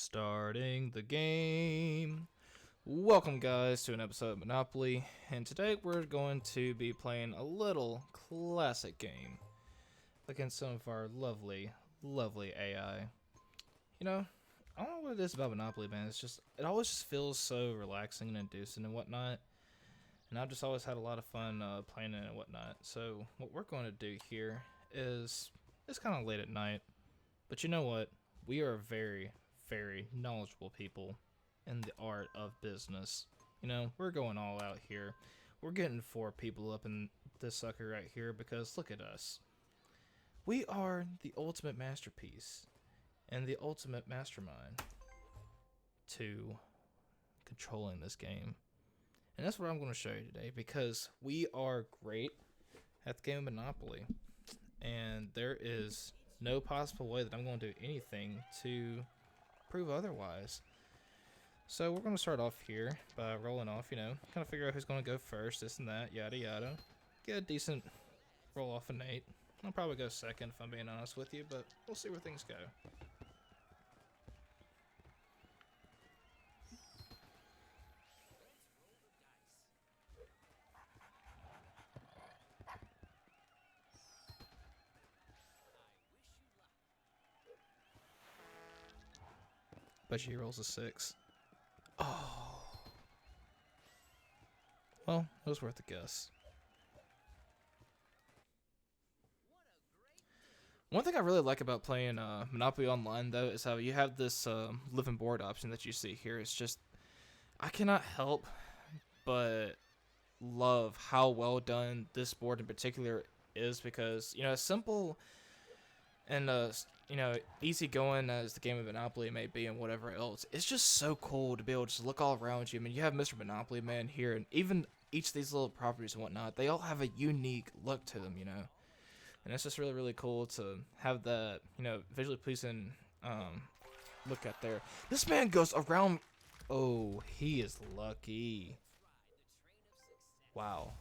Starting the game. Welcome, guys, to an episode of Monopoly, and today we're going to be playing a little classic game against some of our lovely, lovely AI. You know, I don't know what it is about Monopoly, man. It always just feels so relaxing and inducing and whatnot. And I've just always had a lot of fun playing it and whatnot. So what we're going to do here is, it's kind of late at night, but you know what? We are very, very knowledgeable people in the art of business. You know, we're going all out here. We're getting 4 people up in this sucker right here because look at us. We are the ultimate masterpiece and the ultimate mastermind to controlling this game. And that's what I'm going to show you today because we are great at the game of Monopoly. And there is no possible way that I'm going to do anything to prove otherwise. So we're going to start off here by rolling off, you know, kind of figure out who's going to go first, this and that, yada yada. Get a decent roll off of Nate. I'll probably go second if I'm being honest with you, but we'll see where things go. Bet he rolls a 6. Oh. Well, it was worth a guess. One thing I really like about playing Monopoly Online, though, is how you have this live and board option that you see here. It's just, I cannot help but love how well done this board in particular is because, you know, as simple and you know, easy going as the game of Monopoly may be and whatever else, it's just so cool to be able to just look all around you. I mean, you have Mr. Monopoly Man here, and even each of these little properties and whatnot, they all have a unique look to them, you know. And it's just really, really cool to have that, you know, visually pleasing look at there. This man goes around. Oh, he is lucky. Wow.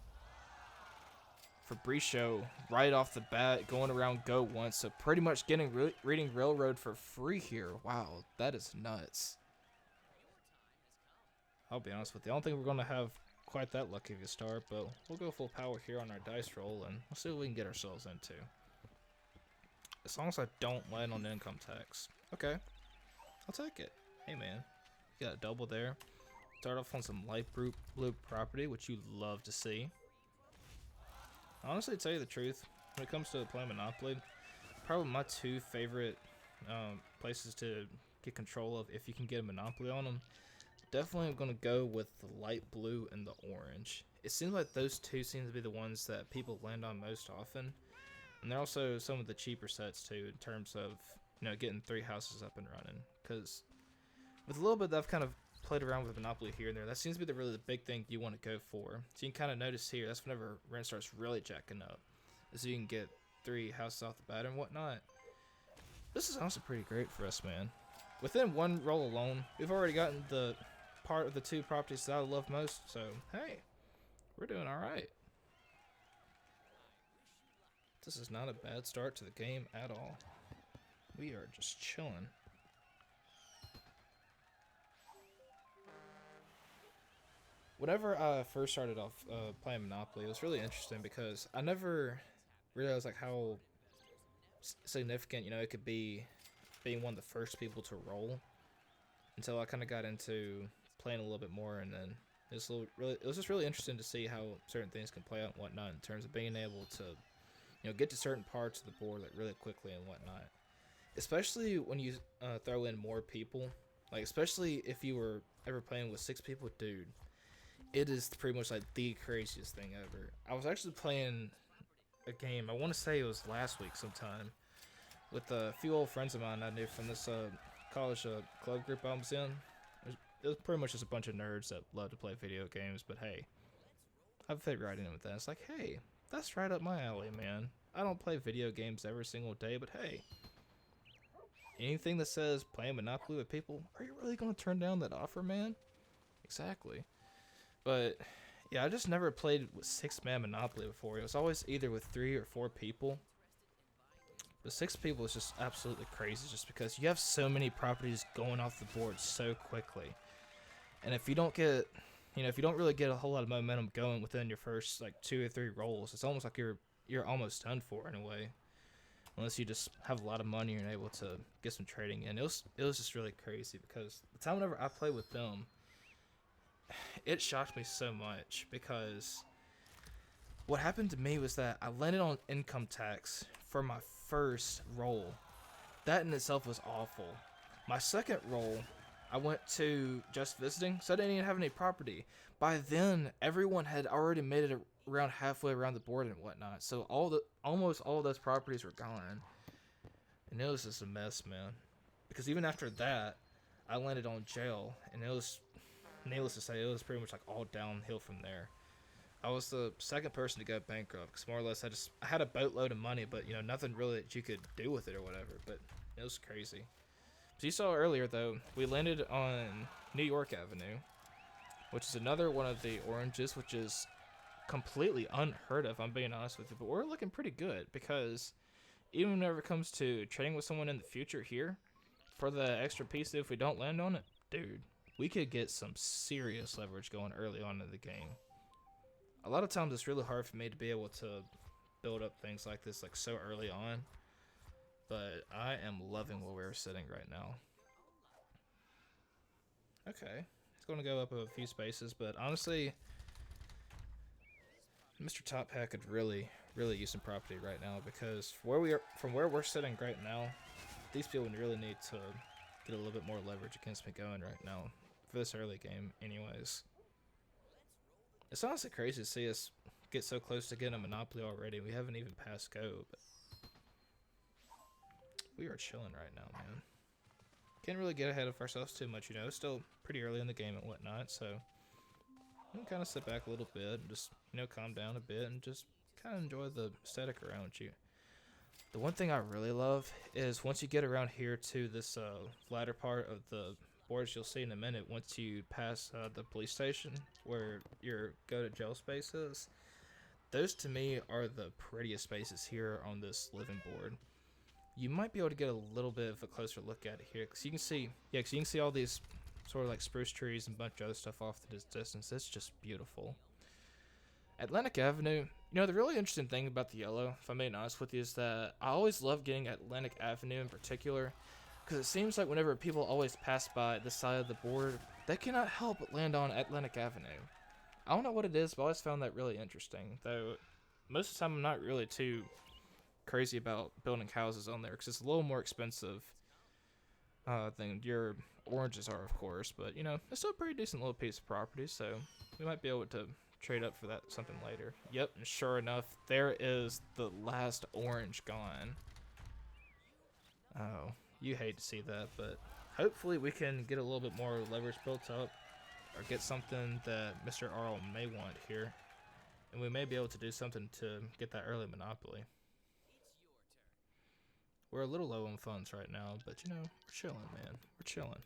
Fabricio, right off the bat, going around go once, so pretty much getting reading Railroad for free here. Wow, that is nuts. I'll be honest with you, I don't think we're going to have quite that lucky of a start, but we'll go full power here on our dice roll, and we'll see what we can get ourselves into. As long as I don't land on income tax. Okay, I'll take it. Hey man, you got a double there. Start off on some light blue property, which you love to see. Honestly, to tell you the truth, when it comes to playing Monopoly, probably my 2 favorite places to get control of, if you can get a Monopoly on them, definitely I'm going to go with the light blue and the orange. It seems like those 2 seem to be the ones that people land on most often. And they're also some of the cheaper sets too, in terms of, you know, getting 3 houses up and running. Because with a little bit that I've kind of played around with Monopoly here and there, that seems to be the big thing you want to go for. So you can kind of notice here, that's whenever rent starts really jacking up. So you can get 3 houses off the bat and whatnot. This is honestly pretty great for us, man. Within 1 roll alone, we've already gotten the part of the 2 properties that I love most. So, hey, we're doing alright. This is not a bad start to the game at all. We are just chilling. Whenever I first started off playing Monopoly, it was really interesting because I never realized like how significant, you know, it could be being one of the first people to roll until I kind of got into playing a little bit more, and then it was just really interesting to see how certain things can play out and whatnot in terms of being able to, you know, get to certain parts of the board like really quickly and whatnot. Especially when you throw in more people, like especially if you were ever playing with 6 people, dude. It is pretty much like the craziest thing ever. I was actually playing a game, I want to say it was last week sometime, with a few old friends of mine I knew from this college club group I was in. It was pretty much just a bunch of nerds that love to play video games, but hey, I fit right in with that. It's like, hey, that's right up my alley, man. I don't play video games every single day, but hey, anything that says playing Monopoly with people, are you really going to turn down that offer, man? Exactly. But yeah, I just never played with 6-man Monopoly before. It was always either with 3 or 4 people. But 6 people is just absolutely crazy, just because you have so many properties going off the board so quickly. And if you don't get, if you don't really get a whole lot of momentum going within your first like 2 or 3 rolls, it's almost like you're almost done for in a way. Unless you just have a lot of money and you're able to get some trading in. It was just really crazy because the time whenever I played with them, it shocked me so much because what happened to me was that I landed on income tax for my first roll. That in itself was awful. My second roll, I went to just visiting, so I didn't even have any property. By then, everyone had already made it around halfway around the board and whatnot, so almost all of those properties were gone. And it was just a mess, man. Because even after that, I landed on jail, and it was, needless to say, it was pretty much like all downhill from there. I was the second person to go bankrupt, because more or less I had a boatload of money, but nothing really that you could do with it or whatever. But it was crazy. So you saw earlier though, we landed on New York Avenue, which is another one of the oranges, which is completely unheard of. I'm being honest with you, but we're looking pretty good because even whenever it comes to trading with someone in the future here, for the extra piece, if we don't land on it, dude, we could get some serious leverage going early on in the game. A lot of times it's really hard for me to be able to build up things like this like so early on, but I am loving where we're sitting right now. Okay, it's going to go up a few spaces, but honestly, Mr. Top Hat could really use some property right now because from where we're sitting right now, these people really need to get a little bit more leverage against me going right now for this early game anyways. It's honestly crazy to see us get so close to getting a monopoly already. We haven't even passed go, but we are chilling right now, man. Can't really get ahead of ourselves too much, it's still pretty early in the game and whatnot, so you can kind of sit back a little bit and just, calm down a bit and just kind of enjoy the aesthetic around you. The one thing I really love is once you get around here to this latter part of the boards, you'll see in a minute, once you pass the police station where your go to jail space is, those to me are the prettiest spaces here on this living board. You might be able to get a little bit of a closer look at it here, because you can see all these sort of like spruce trees and a bunch of other stuff off in the distance. It's just beautiful. Atlantic Avenue, the really interesting thing about the yellow, if I'm being honest with you, is that I always love getting Atlantic Avenue in particular, because it seems like whenever people always pass by this side of the board, they cannot help but land on Atlantic Avenue. I don't know what it is, but I always found that really interesting, though most of the time I'm not really too crazy about building houses on there, because it's a little more expensive than your oranges are, of course, but it's still a pretty decent little piece of property, so we might be able to trade up for that something later. Yep, and sure enough, there is the last orange gone. Oh, you hate to see that, but hopefully we can get a little bit more leverage built up, or get something that Mr. Arl may want here, and we may be able to do something to get that early monopoly. We're a little low on funds right now, but we're chilling, man. We're chilling.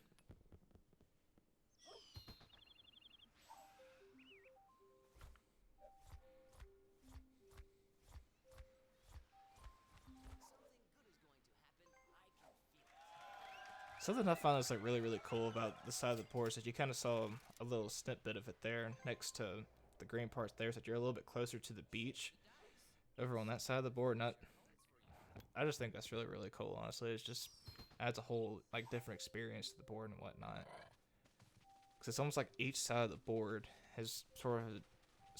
Something I found that's like really cool about the side of the board is that you kind of saw a little snippet of it there next to the green parts there, so that you're a little bit closer to the beach over on that side of the board. I just think that's really cool, honestly. It just adds a whole like different experience to the board and whatnot. Because it's almost like each side of the board has sort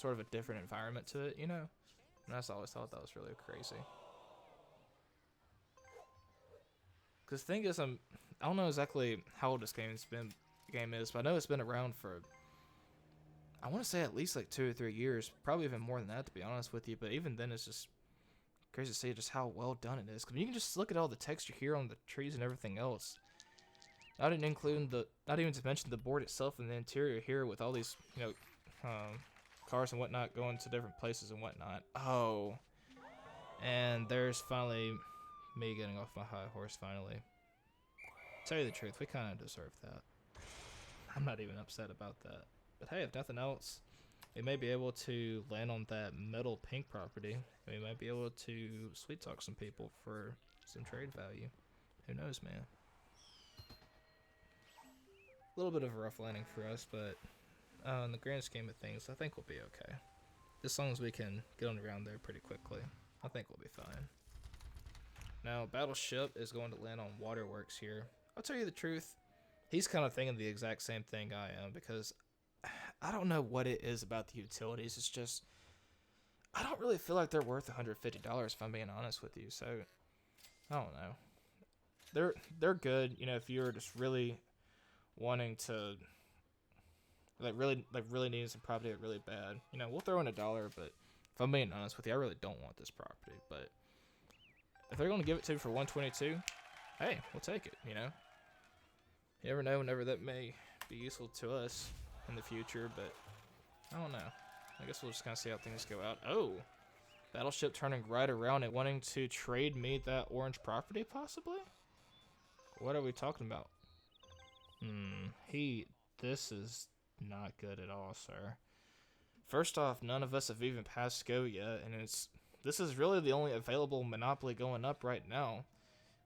of a different environment to it, And I just always thought that was really crazy. Because the thing is, I don't know exactly how old this game is, but I know it's been around for, I want to say at least like 2 or 3 years, probably even more than that, to be honest with you. But even then, it's just crazy to see just how well done it is. Because you can just look at all the texture here on the trees and everything else. Not even to mention the board itself and the interior here with all these, cars and whatnot going to different places and whatnot. Oh, and there's finally me getting off my high horse finally. Tell you the truth, we kind of deserve that. I'm not even upset about that. But hey, if nothing else, we may be able to land on that metal pink property. We might be able to sweet talk some people for some trade value. Who knows, man? A little bit of a rough landing for us, but in the grand scheme of things, I think we'll be okay. As long as we can get on around there pretty quickly, I think we'll be fine. Now, Battleship is going to land on Waterworks here. I'll tell you the truth, he's kind of thinking the exact same thing I am, because I don't know what it is about the utilities. It's just, I don't really feel like they're worth $150 if I'm being honest with you. So, I don't know. They're good, you know, if you're just really wanting to really needing some property really bad. You know, we'll throw in $1, but if I'm being honest with you, I really don't want this property. But if they're gonna give it to me for 122, hey, we'll take it, you know. You never know whenever that may be useful to us in the future, but I don't know. I guess we'll just kind of see how things go out. Oh, Battleship turning right around and wanting to trade me that orange property, possibly? What are we talking about? This is not good at all, sir. First off, none of us have even passed go yet, and this is really the only available monopoly going up right now.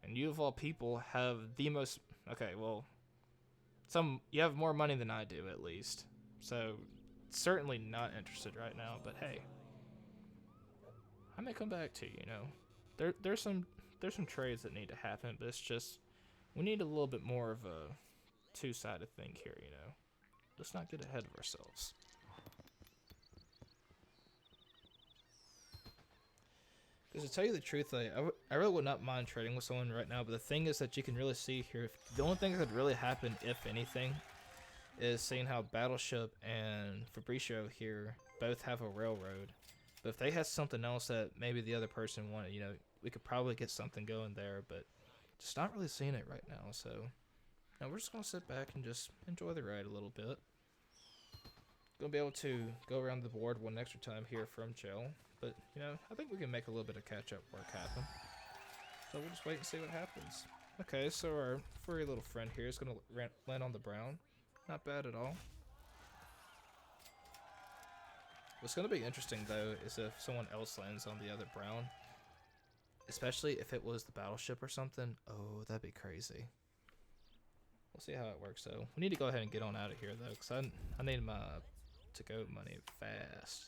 And you of all people have the most, okay, well, you have more money than I do at least. So, certainly not interested right now, but hey. I may come back to you, you know. There's some trades that need to happen, but it's just we need a little bit more of a two-sided thing here, you know. Let's not get ahead of ourselves. Because to tell you the truth, I really would not mind trading with someone right now, but the thing is that you can really see here, the only thing that could really happen, if anything, is seeing how Battleship and Fabricio here both have a railroad. But if they had something else that maybe the other person wanted, you know, we could probably get something going there, but just not really seeing it right now, so now we're just going to sit back and just enjoy the ride a little bit. Going to be able to go around the board one extra time here from jail, but, you know, I think we can make a little bit of catch-up work happen. So we'll just wait and see what happens. Okay, so our furry little friend here is going to land on the brown. Not bad at all. What's going to be interesting, though, is if someone else lands on the other brown. Especially if it was the Battleship or something. Oh, that'd be crazy. We'll see how it works, though. We need to go ahead and get on out of here, though, because I need my to-go money fast.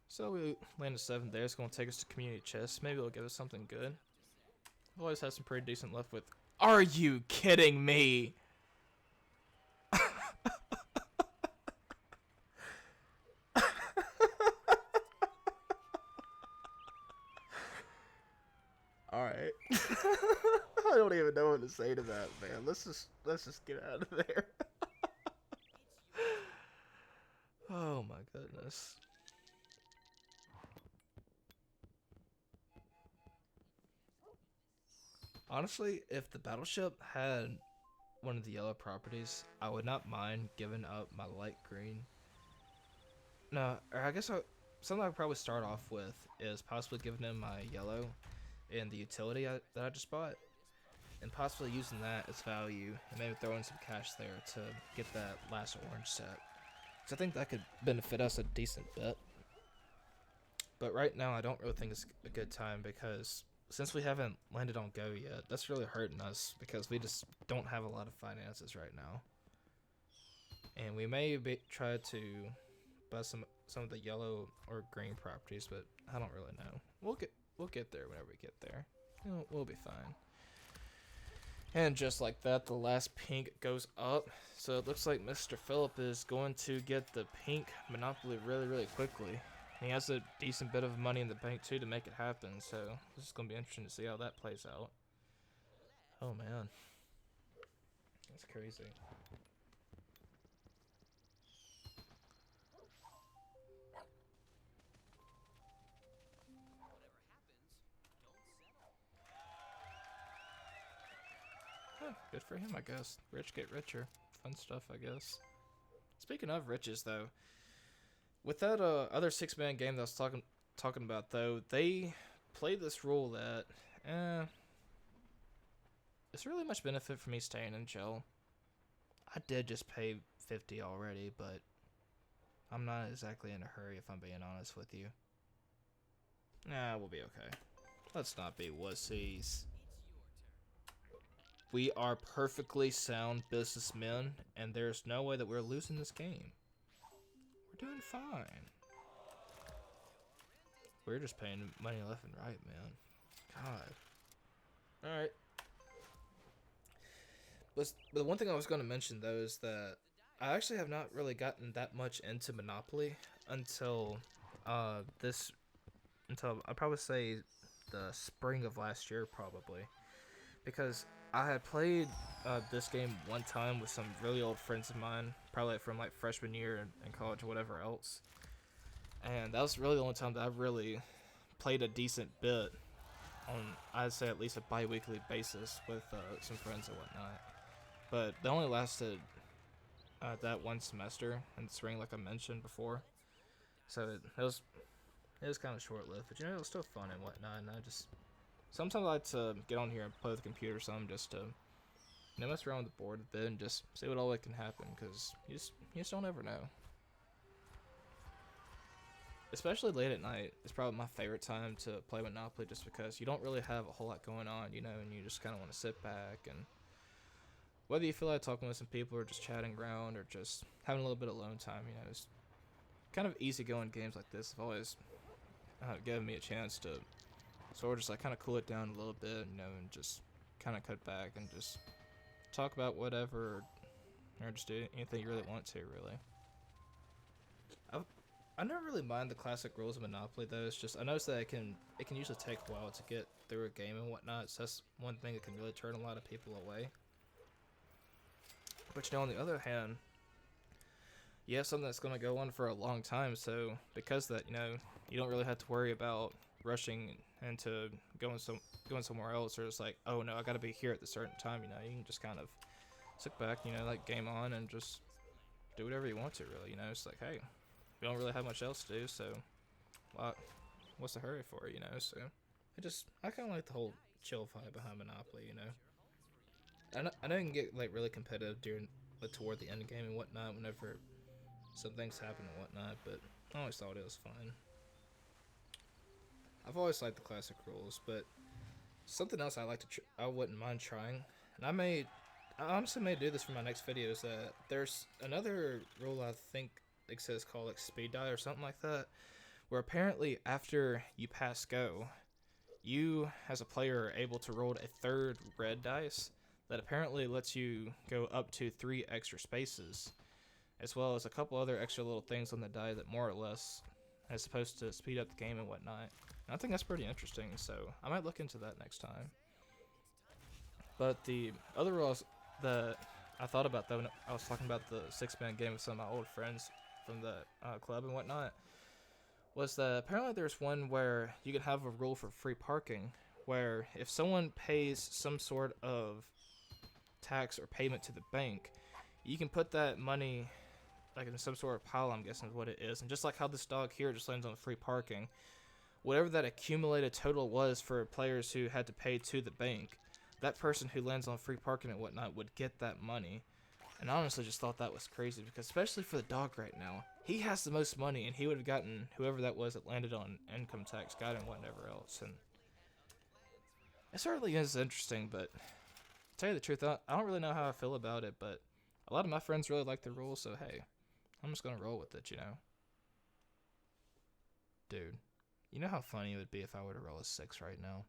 So we landed 7 there. It's going to take us to community chest. Maybe it'll give us something good. I've always had some pretty decent luck with... Are you kidding me? Alright. I don't even know what to say to that, man. Let's just get out of there. Oh my goodness. Honestly, if the Battleship had one of the yellow properties, I would not mind giving up my light green. No, or I guess something I'd probably start off with is possibly giving him my yellow and the utility that I just bought, and possibly using that as value, and maybe throw in some cash there to get that last orange set. Because I think that could benefit us a decent bit. But right now, I don't really think it's a good time, because since we haven't landed on go yet, that's really hurting us, because we just don't have a lot of finances right now. And we may try to buy some of the yellow or green properties, but I don't really know. We'll get there whenever we get there. We'll be fine. And just like that, the last pink goes up. So it looks like Mr. Phillip is going to get the pink monopoly really, really quickly. And he has a decent bit of money in the bank too to make it happen. So this is going to be interesting to see how that plays out. Oh man, that's crazy. Good for him, I guess. Rich get richer. Fun stuff, I guess. Speaking of riches, though, with that other 6-man game that I was talking about, though, they play this rule that, it's really much benefit for me staying in jail. I did just pay 50 already, but I'm not exactly in a hurry if I'm being honest with you. Nah, we'll be okay. Let's not be wussies. We are perfectly sound businessmen, and there's no way that we're losing this game. We're doing fine. We're just paying money left and right, man. God. Alright. But the one thing I was going to mention, though, is that I actually have not really gotten that much into Monopoly until until I'd probably say the spring of last year, probably. Because I had played this game one time with some really old friends of mine, probably from like freshman year in college or whatever else. And that was really the only time that I really played a decent bit on, I'd say, at least a bi-weekly basis with some friends and whatnot. But they only lasted that one semester in the spring, like I mentioned before. So it was kind of short-lived, but it was still fun and whatnot. And I just sometimes I like to get on here and play with the computer some just to mess around with the board a bit and just see what all that can happen, because you just don't ever know. Especially late at night, it's probably my favorite time to play Monopoly, just because you don't really have a whole lot going on, and you just kind of want to sit back, and whether you feel like talking with some people or just chatting around or just having a little bit of alone time, it's kind of easygoing games like this have always given me a chance to sort of just like kind of cool it down a little bit, and just kind of cut back and just talk about whatever, or just do anything you really want to, really. I never really mind the classic rules of Monopoly, though. It's just I noticed that it can usually take a while to get through a game and whatnot. So that's one thing that can really turn a lot of people away. But on the other hand, you have something that's going to go on for a long time. So because of that, you don't really have to worry about rushing into going somewhere else, or it's like, oh no, I got to be here at the certain time. You can just kind of sit back, like game on, and just do whatever you want to. Really, it's like, hey, we don't really have much else to do, so what's the hurry for, So I kind of like the whole chill vibe behind Monopoly, I know it can get like really competitive toward the end game and whatnot whenever some things happen and whatnot, but I always thought it was fun. I've always liked the classic rules, but something else I wouldn't mind trying, and I honestly may do this for my next video, is that there's another rule I think exists called like speed die or something like that, where apparently after you pass go, you as a player are able to roll a third red dice that apparently lets you go up to 3 extra spaces, as well as a couple other extra little things on the die that more or less is supposed to speed up the game and whatnot. And I think that's pretty interesting, so I might look into that next time. But the other rules that I thought about, though, when I was talking about the 6-man game with some of my old friends from the club and whatnot, was that apparently there's one where you can have a rule for free parking, where if someone pays some sort of tax or payment to the bank, you can put that money like in some sort of pile, I'm guessing is what it is. And just like how this dog here just lands on free parking, whatever that accumulated total was for players who had to pay to the bank, that person who lands on free parking and whatnot would get that money. And I honestly just thought that was crazy, because especially for the dog right now, he has the most money, and he would have gotten whoever that was that landed on income tax, got and whatever else. And it certainly is interesting, but to tell you the truth, I don't really know how I feel about it, but a lot of my friends really like the rules, so hey, I'm just gonna roll with it, Dude, you know how funny it would be if I were to roll a 6 right now?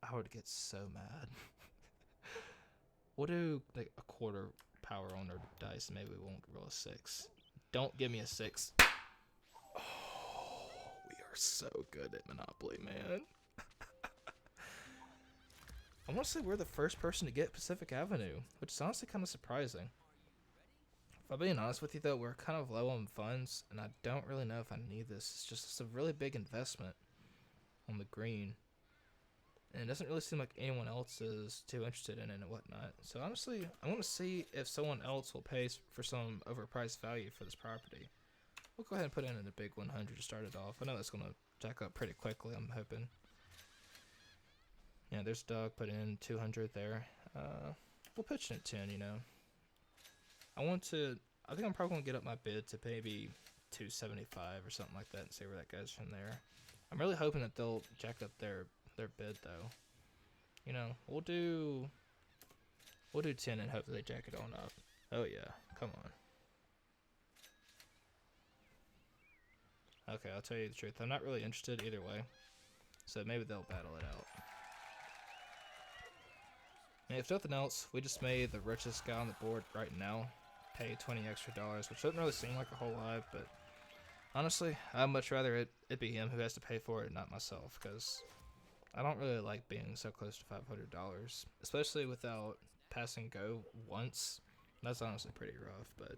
I would get so mad. We'll do like a quarter power on our dice, and maybe we won't roll a 6. Don't give me a 6. Oh, we are so good at Monopoly, man. I want to say we're the first person to get Pacific Avenue, which is honestly kind of surprising. If I'm being honest with you, though, we're kind of low on funds, and I don't really know if I need this. It's a really big investment on the green. And it doesn't really seem like anyone else is too interested in it and whatnot. So honestly, I want to see if someone else will pay for some overpriced value for this property. We'll go ahead and put in a big 100 to start it off. I know that's going to jack up pretty quickly, I'm hoping. Yeah, there's Doug put in 200 there. We'll pitch in at 10, I think I'm probably gonna get up my bid to maybe 275 or something like that and see where that goes from there. I'm really hoping that they'll jack up their bid though. You know, we'll do 10 and hopefully they jack it on up. Oh yeah, come on. Okay, I'll tell you the truth. I'm not really interested either way, so maybe they'll battle it out. And if nothing else, we just made the richest guy on the board right now pay $20 extra, which doesn't really seem like a whole lot, but honestly, I'd much rather it be him who has to pay for it, not myself, because I don't really like being so close to $500, especially without passing go once. That's honestly pretty rough, but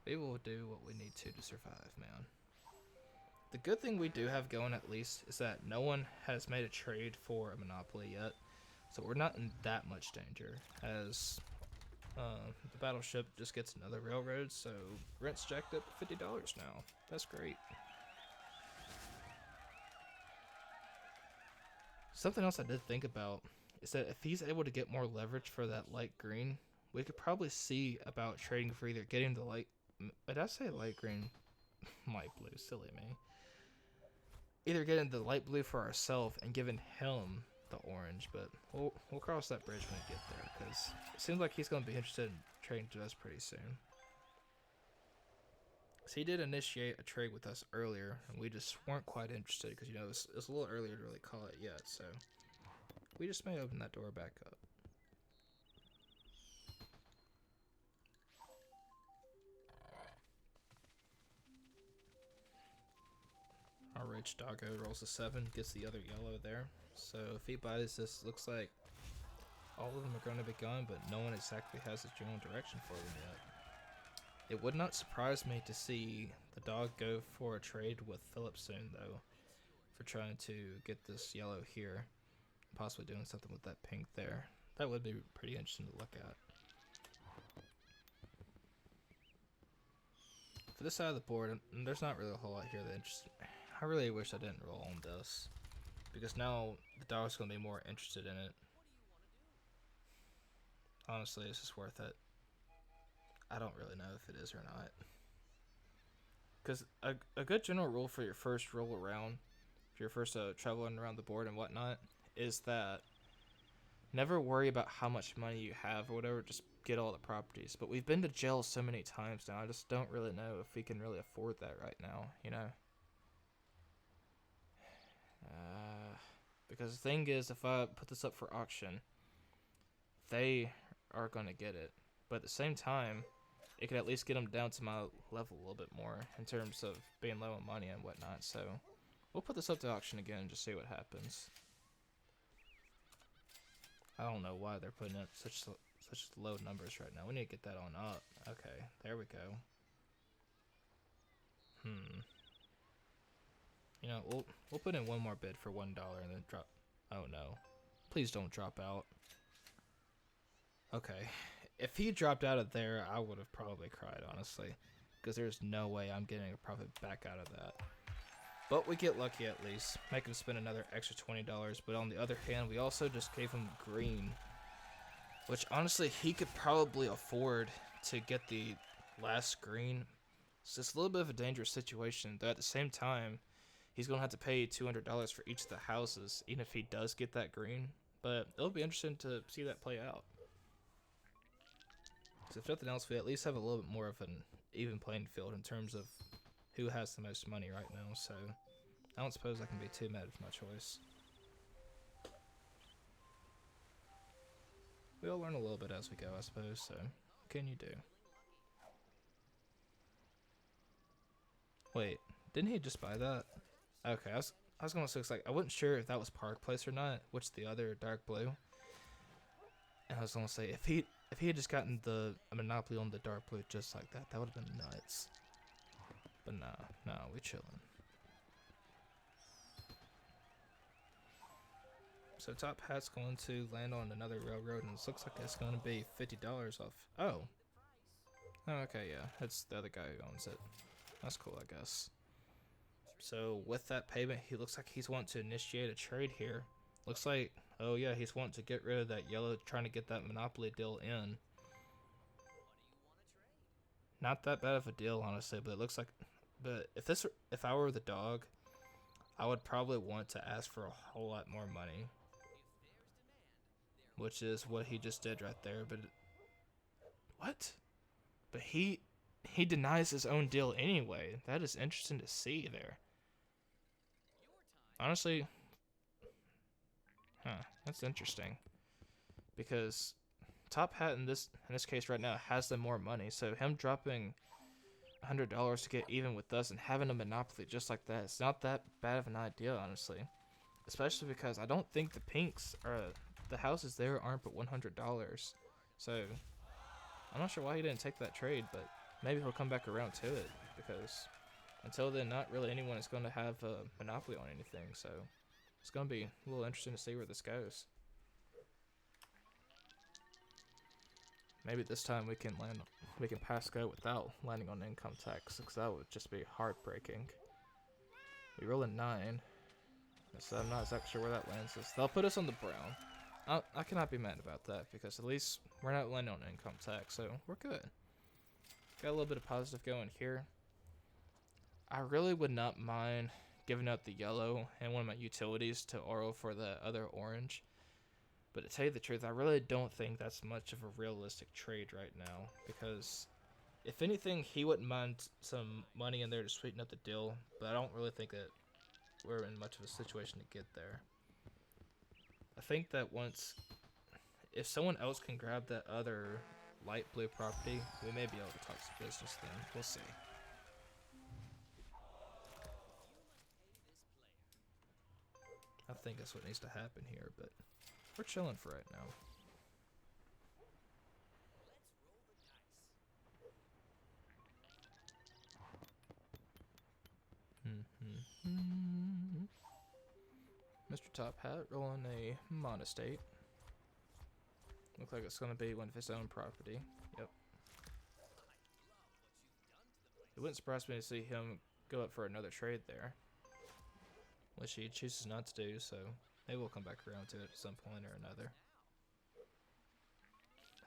we will do what we need to survive, man. The good thing we do have going at least is that no one has made a trade for a monopoly yet, so we're not in that much danger, as the battleship just gets another railroad, so rent's jacked up to $50 now. That's great. Something else I did think about is that if he's able to get more leverage for that light green, we could probably see about trading for either getting the light... Did I say light green? Light blue, silly me. Either getting the light blue for ourselves and giving him the orange, but we'll cross that bridge when we get there, because it seems like he's going to be interested in trading to us pretty soon. So he did initiate a trade with us earlier, and we just weren't quite interested, because, you know, it's a little earlier to really call it yet, so we just may open that door back up. Our rich doggo rolls a 7, gets the other yellow there. So if he buys this, looks like all of them are going to be gone, but no one exactly has a general direction for them yet. It would not surprise me to see the dog go for a trade with Philip soon, though, for trying to get this yellow here, possibly doing something with that pink there. That would be pretty interesting to look at. For this side of the board, there's not really a whole lot here that interests me. I really wish I didn't roll on this, because now the dog's going to be more interested in it. Honestly, it's just worth it. I don't really know if it is or not. Because a good general rule for your first roll around, for your first traveling around the board and whatnot, is that never worry about how much money you have or whatever, just get all the properties. But we've been to jail so many times now, I just don't really know if we can really afford that right now, you know? Because the thing is, if I put this up for auction, they are going to get it. But at the same time, it could at least get them down to my level a little bit more in terms of being low on money and whatnot. So we'll put this up to auction again and just see what happens. I don't know why they're putting up such low numbers right now. We need to get that on up. Okay, there we go. You know, we'll put in one more bid for $1 and then drop. Oh no, please don't drop out. Okay, if he dropped out of there, I would have probably cried, honestly, because there's no way I'm getting a profit back out of that. But we get lucky at least, make him spend another extra $20. But on the other hand, we also just gave him green, which honestly he could probably afford to get the last green. It's just a little bit of a dangerous situation, though at the same time, he's going to have to pay $200 for each of the houses, even if he does get that green. But it'll be interesting to see that play out. So if nothing else, we at least have a little bit more of an even playing field in terms of who has the most money right now. So I don't suppose I can be too mad with my choice. We all learn a little bit as we go, I suppose. So what can you do? Wait, didn't he just buy that? Okay, I was gonna say, like, I wasn't sure if that was Park Place or not, which is the other dark blue. And I was gonna say, if he had just gotten a monopoly on the dark blue just like that, that would have been nuts. But nah, we chilling. So Top Hat's going to land on another railroad, and it looks like it's going to be $50 off. Oh, okay, yeah, it's the other guy who owns it. That's cool, I guess. So with that payment, he looks like he's wanting to initiate a trade here. Looks like, oh yeah, he's wanting to get rid of that yellow, trying to get that monopoly deal in. Not that bad of a deal, honestly, but it looks like. But if I were the dog, I would probably want to ask for a whole lot more money, which is what he just did right there. But what? But he denies his own deal anyway. That is interesting to see there. Honestly, that's interesting because Top Hat in this case right now has the more money, so him dropping $100 to get even with us and having a monopoly just like that, it's not that bad of an idea, honestly. Especially because I don't think the pinks or the houses there aren't but $100. So I'm not sure why he didn't take that trade, but maybe he'll come back around to it because until then, not really anyone is going to have a monopoly on anything. So it's going to be a little interesting to see where this goes. Maybe this time we can pass go without landing on income tax, because that would just be heartbreaking. We roll a 9, so I'm not exactly sure where that lands us. They'll put us on the brown. I cannot be mad about that, because at least we're not landing on income tax, so we're good. Got a little bit of positive going here. I really would not mind giving up the yellow and one of my utilities to Oro for the other orange. But to tell you the truth, I really don't think that's much of a realistic trade right now, because if anything, he wouldn't mind some money in there to sweeten up the deal, but I don't really think that we're in much of a situation to get there. I think that if someone else can grab that other light blue property, we may be able to talk some business then. We'll see. I think that's what needs to happen here, but we're chilling for right now. Mr. Top Hat rolling a monostate. Looks like it's going to be one of his own property. Yep. It wouldn't surprise me to see him go up for another trade there, which he chooses not to do, so maybe we'll come back around to it at some point or another.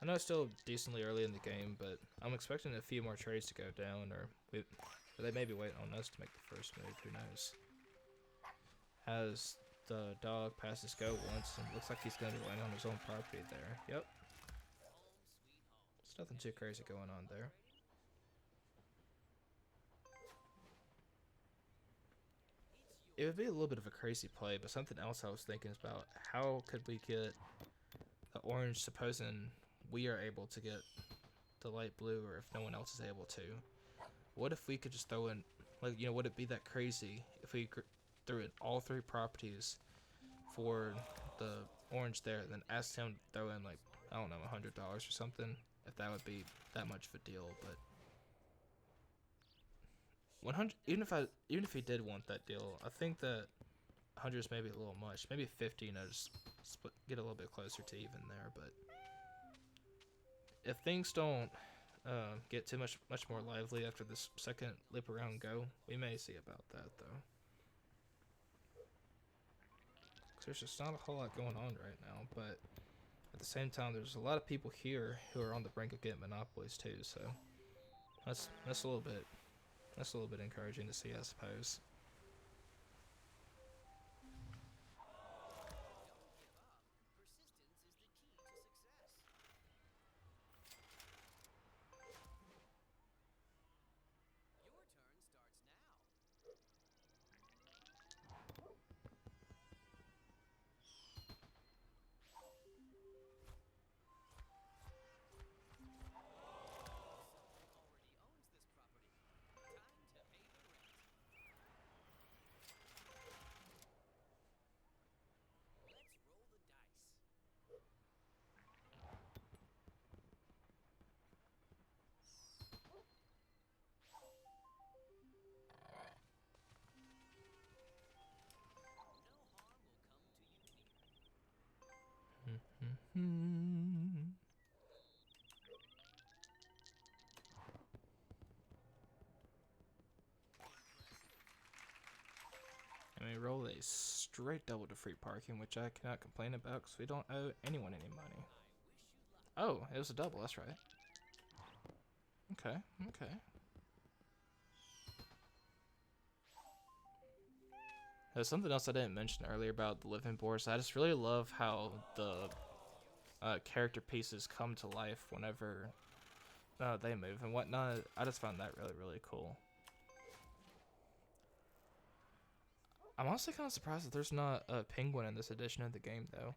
I know it's still decently early in the game, but I'm expecting a few more trades to go down, or they may be waiting on us to make the first move, who knows. Has the dog passes go once, and looks like he's going to be landing on his own property there. Yep. There's nothing too crazy going on there. It would be a little bit of a crazy play, but something else I was thinking is about how could we get the orange, supposing we are able to get the light blue, or if no one else is able to. What if we could just throw in, like, you know, would it be that crazy if we threw in all 3 properties for the orange there, and then asked him to throw in, like, I don't know, $100 or something, if that would be that much of a deal. But 100, even if he did want that deal, I think that 100 is maybe a little much. Maybe 50, you know, just get a little bit closer to even there. But if things don't get too much more lively after this second lip around go, we may see about that though. There's just not a whole lot going on right now, but at the same time, there's a lot of people here who are on the brink of getting monopolies too. So that's a little bit encouraging to see, I suppose. And we roll a straight double to free parking, which I cannot complain about because we don't owe anyone any money. Oh, it was a double, that's right. Okay, okay. There's something else I didn't mention earlier about the living boards. I just really love how the character pieces come to life whenever they move and whatnot. I just found that really, really cool. I'm honestly kind of surprised that there's not a penguin in this edition of the game, though.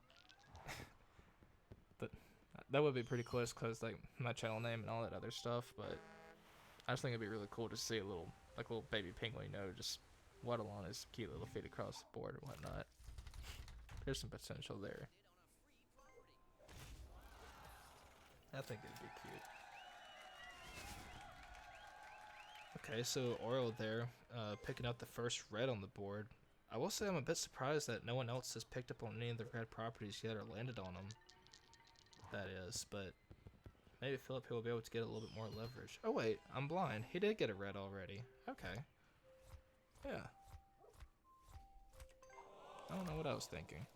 But that would be pretty close because like my channel name and all that other stuff. But I just think it'd be really cool to see a little baby penguin, you know, just waddle on his cute little feet across the board and whatnot. There's some potential there. I think it'd be cute. Okay, so Oriole there, picking up the first red on the board. I will say I'm a bit surprised that no one else has picked up on any of the red properties yet or landed on them. That is, but maybe Philip will be able to get a little bit more leverage. Oh wait, I'm blind. He did get a red already. Okay. Yeah. I don't know what I was thinking.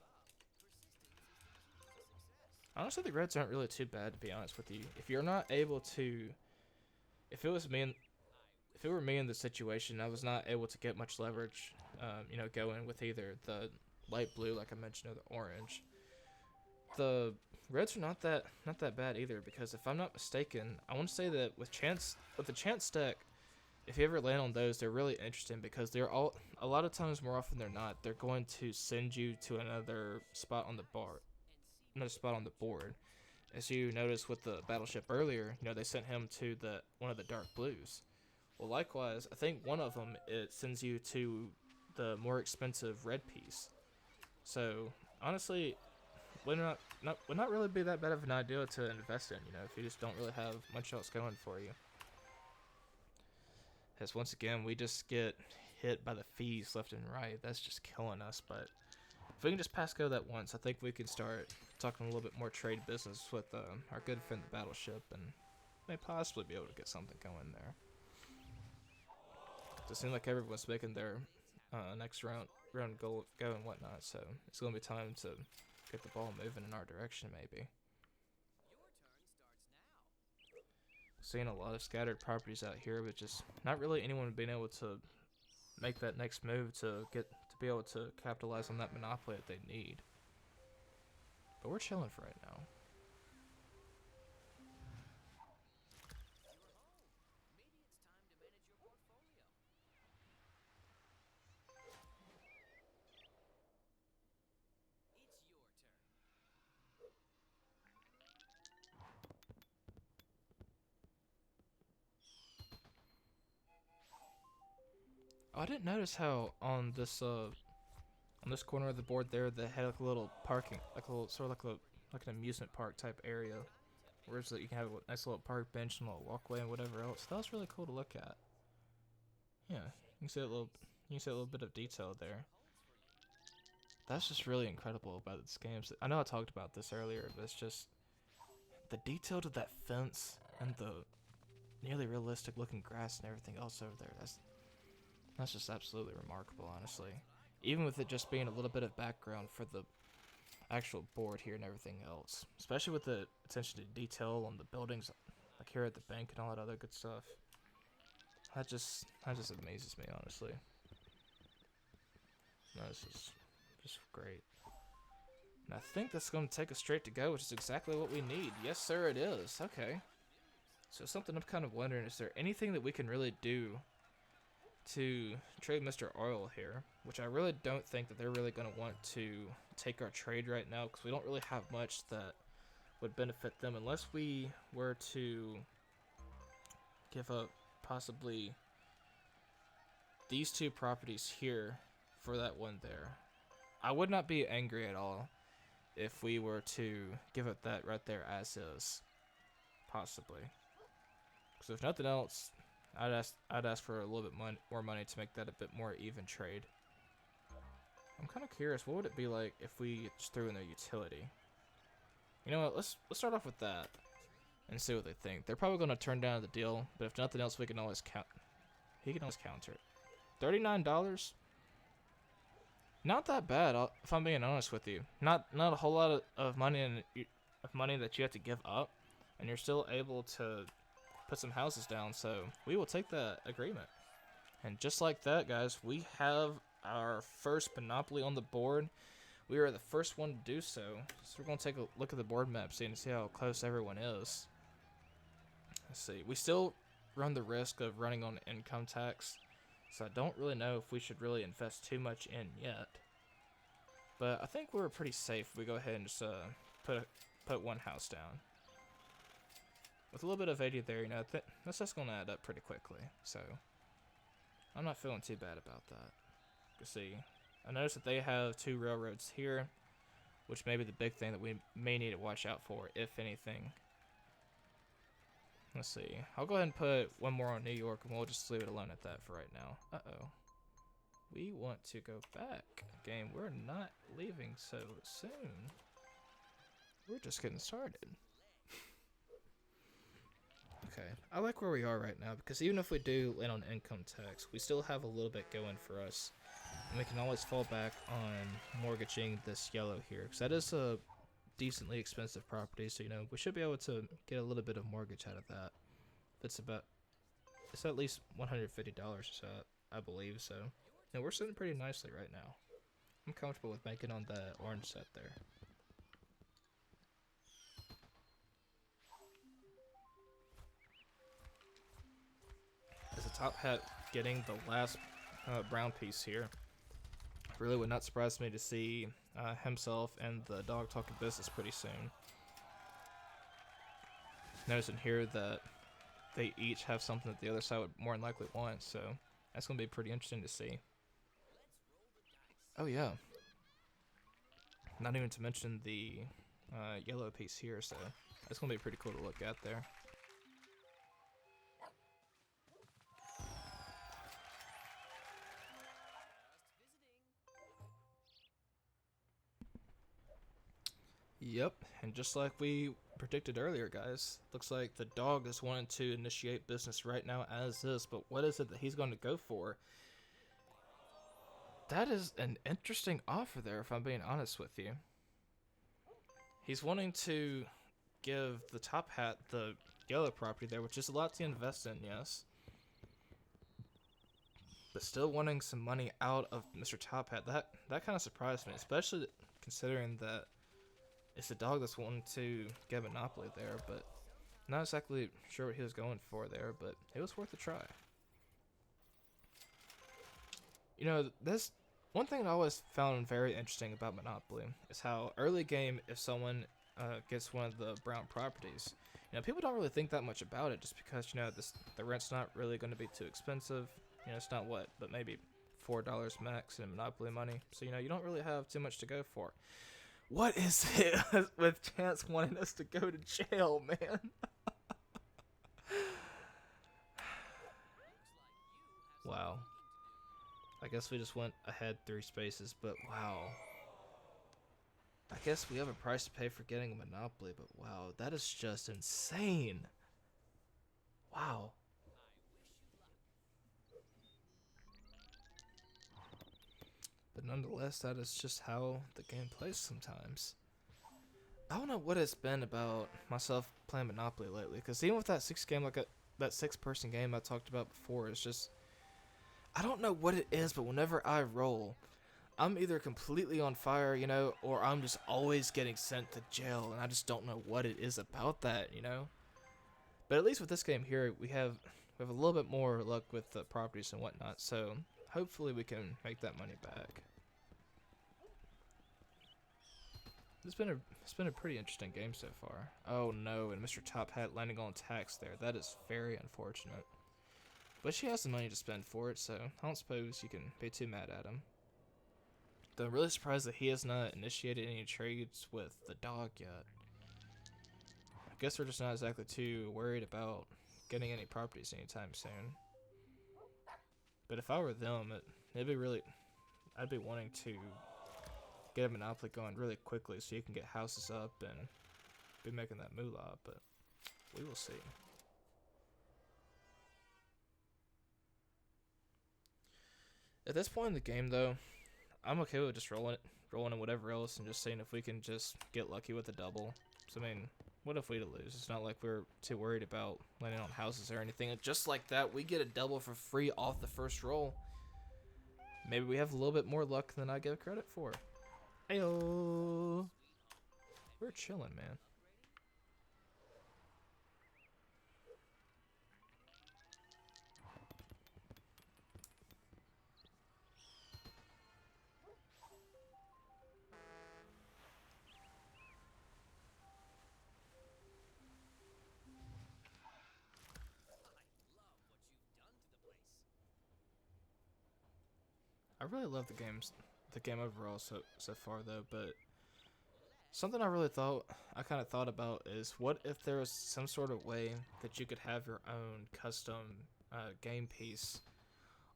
Honestly, the reds aren't really too bad, to be honest with you. If you're not able to... If it were me in the situation, I was not able to get much leverage, you know, going with either the light blue, like I mentioned, or the orange. The reds are not that bad either, because if I'm not mistaken, I want to say that with the chance stack, if you ever land on those, they're really interesting because they're a lot of times, more often than not, they're going to send you to another spot on the board. As you noticed with the battleship earlier, you know, they sent him to one of the dark blues. Well, likewise, I think one of them, it sends you to the more expensive red piece. So honestly, would not really be that bad of an idea to invest in, you know, if you just don't really have much else going for you. As once again, we just get hit by the fees left and right. That's just killing us. But if we can just pass go that once, I think we can start talking a little bit more trade business with our good friend the battleship, and may possibly be able to get something going there. It seems like everyone's making their next round goal go and whatnot, so it's gonna be time to get the ball moving in our direction, maybe. Seeing a lot of scattered properties out here, but just not really anyone being able to make that next move to be able to capitalize on that monopoly that they need. But we're chilling for right now. Oh, I didn't notice how on this corner of the board there they had like a little parking, like a little sort of like an amusement park type area, where it's like you can have a nice little park bench and a little walkway and whatever else. That was really cool to look at. Yeah, you can see a little bit of detail there. That's just really incredible about this game. I know I talked about this earlier, but it's just the detail to that fence and the nearly realistic looking grass and everything else over there. That's just absolutely remarkable, honestly. Even with it just being a little bit of background for the actual board here and everything else. Especially with the attention to detail on the buildings, like here at the bank and all that other good stuff. That just amazes me, honestly. No, this is just great. And I think that's going to take us straight to go, which is exactly what we need. Yes, sir, it is. Okay. So something I'm kind of wondering, is there anything that we can really do to trade Mr. Oil here? Which I really don't think that they're really going to want to take our trade right now, because we don't really have much that would benefit them, unless we were to give up possibly these two properties here for that one there. I would not be angry at all if we were to give up that right there as is, possibly. Because if nothing else, I'd ask for a little bit more money to make that a bit more even trade. I'm kind of curious, what would it be like if we just threw in their utility? You know what? Let's start off with that and see what they think. They're probably going to turn down the deal, but if nothing else, we can always count. He can always counter it. $39. Not that bad, if I'm being honest with you. Not a whole lot of money that you have to give up, and you're still able to put some houses down, so we will take that agreement. And just like that, guys, we have our first monopoly on the board. We are the first one to do so. So we're going to take a look at the board map, see how close everyone is. Let's see. We still run the risk of running on income tax, so I don't really know if we should really invest too much in yet. But I think we're pretty safe if we go ahead and just put one house down. With a little bit of 80 there, you know, that's just going to add up pretty quickly. So I'm not feeling too bad about that. You see, I noticed that they have 2 railroads here, which may be the big thing that we may need to watch out for, if anything. Let's see. I'll go ahead and put one more on New York, and we'll just leave it alone at that for right now. Uh-oh. We want to go back. Game, we're not leaving so soon. We're just getting started. Okay, I like where we are right now, because even if we do land on income tax, we still have a little bit going for us. And we can always fall back on mortgaging this yellow here, because that is a decently expensive property, so you know we should be able to get a little bit of mortgage out of that. It's at least $150 or so, I believe. So, you know, we're sitting pretty nicely right now. I'm comfortable with making on the orange set there. As the top hat getting the last brown piece here, really would not surprise me to see himself and the dog talking business pretty soon. Noticing here that they each have something that the other side would more than likely want, so that's going to be pretty interesting to see. Oh yeah. Not even to mention the yellow piece here, so that's going to be pretty cool to look at there. Yep, and just like we predicted earlier, guys, looks like the dog is wanting to initiate business right now as is, but what is it that he's going to go for? That is an interesting offer there, if I'm being honest with you. He's wanting to give the top hat the yellow property there, which is a lot to invest in, yes. But still wanting some money out of Mr. Top Hat. That kind of surprised me, especially considering that it's the dog that's wanting to get Monopoly there, but not exactly sure what he was going for there, but it was worth a try. You know, this one thing I always found very interesting about Monopoly is how early game, if someone gets one of the brown properties, you know, people don't really think that much about it just because, you know, the rent's not really going to be too expensive. You know, it's not but maybe $4 max in Monopoly money. So, you know, you don't really have too much to go for. What is it with Chance wanting us to go to jail, man? Wow. I guess we just went ahead 3 spaces, but wow. I guess we have a price to pay for getting a Monopoly, but wow, that is just insane. Wow. But nonetheless, that is just how the game plays sometimes. I don't know what it's been about myself playing Monopoly lately, because even with that that 6-person game I talked about before, it's just, I don't know what it is, but whenever I roll, I'm either completely on fire, you know, or I'm just always getting sent to jail, and I just don't know what it is about that, you know. But at least with this game here, we have a little bit more luck with the properties and whatnot, so hopefully we can make that money back. It's been a pretty interesting game so far. Oh no, and Mr. Top Hat landing on tax there. That is very unfortunate. But she has the money to spend for it, so I don't suppose you can be too mad at him. Though I'm really surprised that he has not initiated any trades with the dog yet. I guess we're just not exactly too worried about getting any properties anytime soon. But if I were them, it'd be really, I'd be wanting to get a Monopoly going really quickly so you can get houses up and be making that moolah, but we will see. At this point in the game, though, I'm okay with just rolling in whatever else and just seeing if we can just get lucky with a double. So, I mean, what if we lose? It's not like we're too worried about landing on houses or anything. And just like that, we get a double for free off the first roll. Maybe we have a little bit more luck than I give credit for. Ayo. We're chilling, man. I really love the game overall so far though, but something I kind of thought about is what if there was some sort of way that you could have your own custom game piece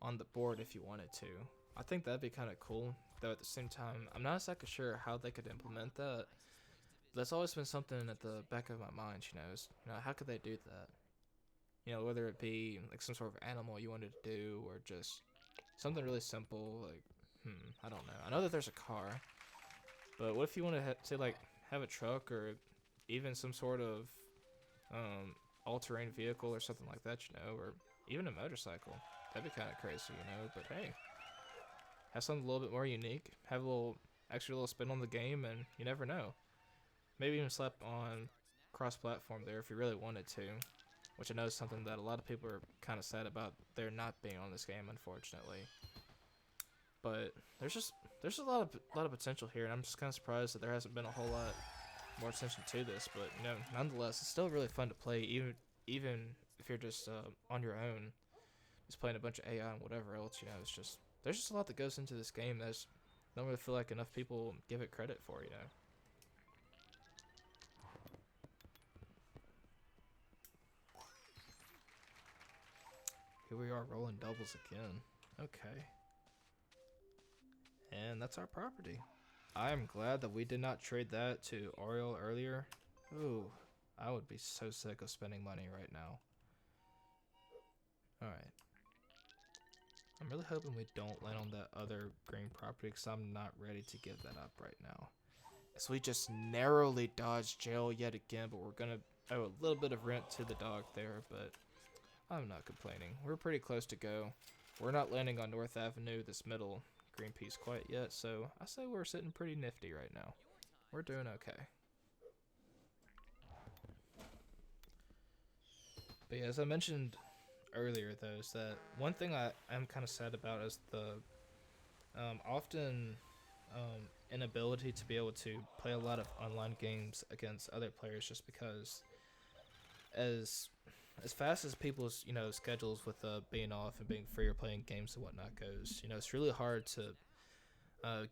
on the board if you wanted to. I think that'd be kind of cool, though at the same time, I'm not exactly sure how they could implement that. That's always been something at the back of my mind, how could they do that? Whether it be like some sort of animal you wanted to do or just something really simple, like, I don't know. I know that there's a car, but what if you want to say like have a truck or even some sort of all-terrain vehicle or something like that, or even a motorcycle? That'd be kind of crazy, But hey, have something a little bit more unique. Have a little spin on the game, and you never know. Maybe even slap on cross-platform there if you really wanted to, which I know is something that a lot of people are kind of sad about there not being on this game, unfortunately. But there's a lot of potential here, and I'm just kind of surprised that there hasn't been a whole lot more attention to this. But nonetheless, it's still really fun to play, even if you're just on your own, just playing a bunch of AI and whatever else. There's just a lot that goes into this game that I don't really feel like enough people give it credit for. Here we are rolling doubles again. Okay. And that's our property. I am glad that we did not trade that to Oriole earlier. Ooh, I would be so sick of spending money right now. Alright. I'm really hoping we don't land on that other green property because I'm not ready to give that up right now. So we just narrowly dodged jail yet again, but we're gonna owe a little bit of rent to the dog there, but I'm not complaining. We're pretty close to go. We're not landing on North Avenue, this middle green piece, quite yet, so I say we're sitting pretty nifty right now. We're doing okay. But yeah, as I mentioned earlier, though, is that one thing I'm kind of sad about is the often inability to be able to play a lot of online games against other players, just because as fast as people's schedules with being off and being free or playing games and whatnot goes, it's really hard to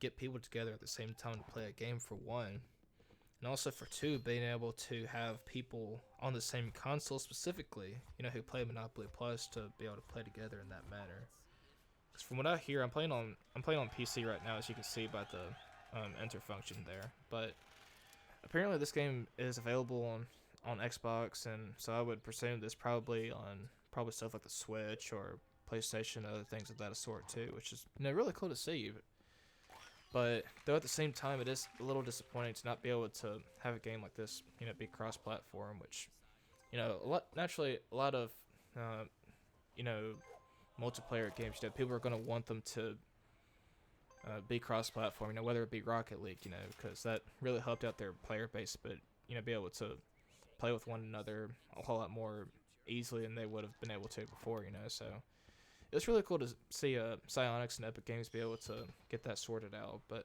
get people together at the same time to play a game, for one, and also for two, being able to have people on the same console specifically, who play Monopoly Plus, to be able to play together in that manner. Because from what I hear, I'm playing on PC right now, as you can see by the enter function there. But apparently this game is available on Xbox, and so I would presume this probably on stuff like the Switch or PlayStation, other things of that sort too, which is really cool to see. But though at the same time, it is a little disappointing to not be able to have a game like this, be cross-platform, which, a lot of, multiplayer games, people are going to want them to be cross-platform, whether it be Rocket League, because that really helped out their player base, but, be able to play with one another a whole lot more easily than they would have been able to before, so it's really cool to see Psyonix and Epic Games be able to get that sorted out. But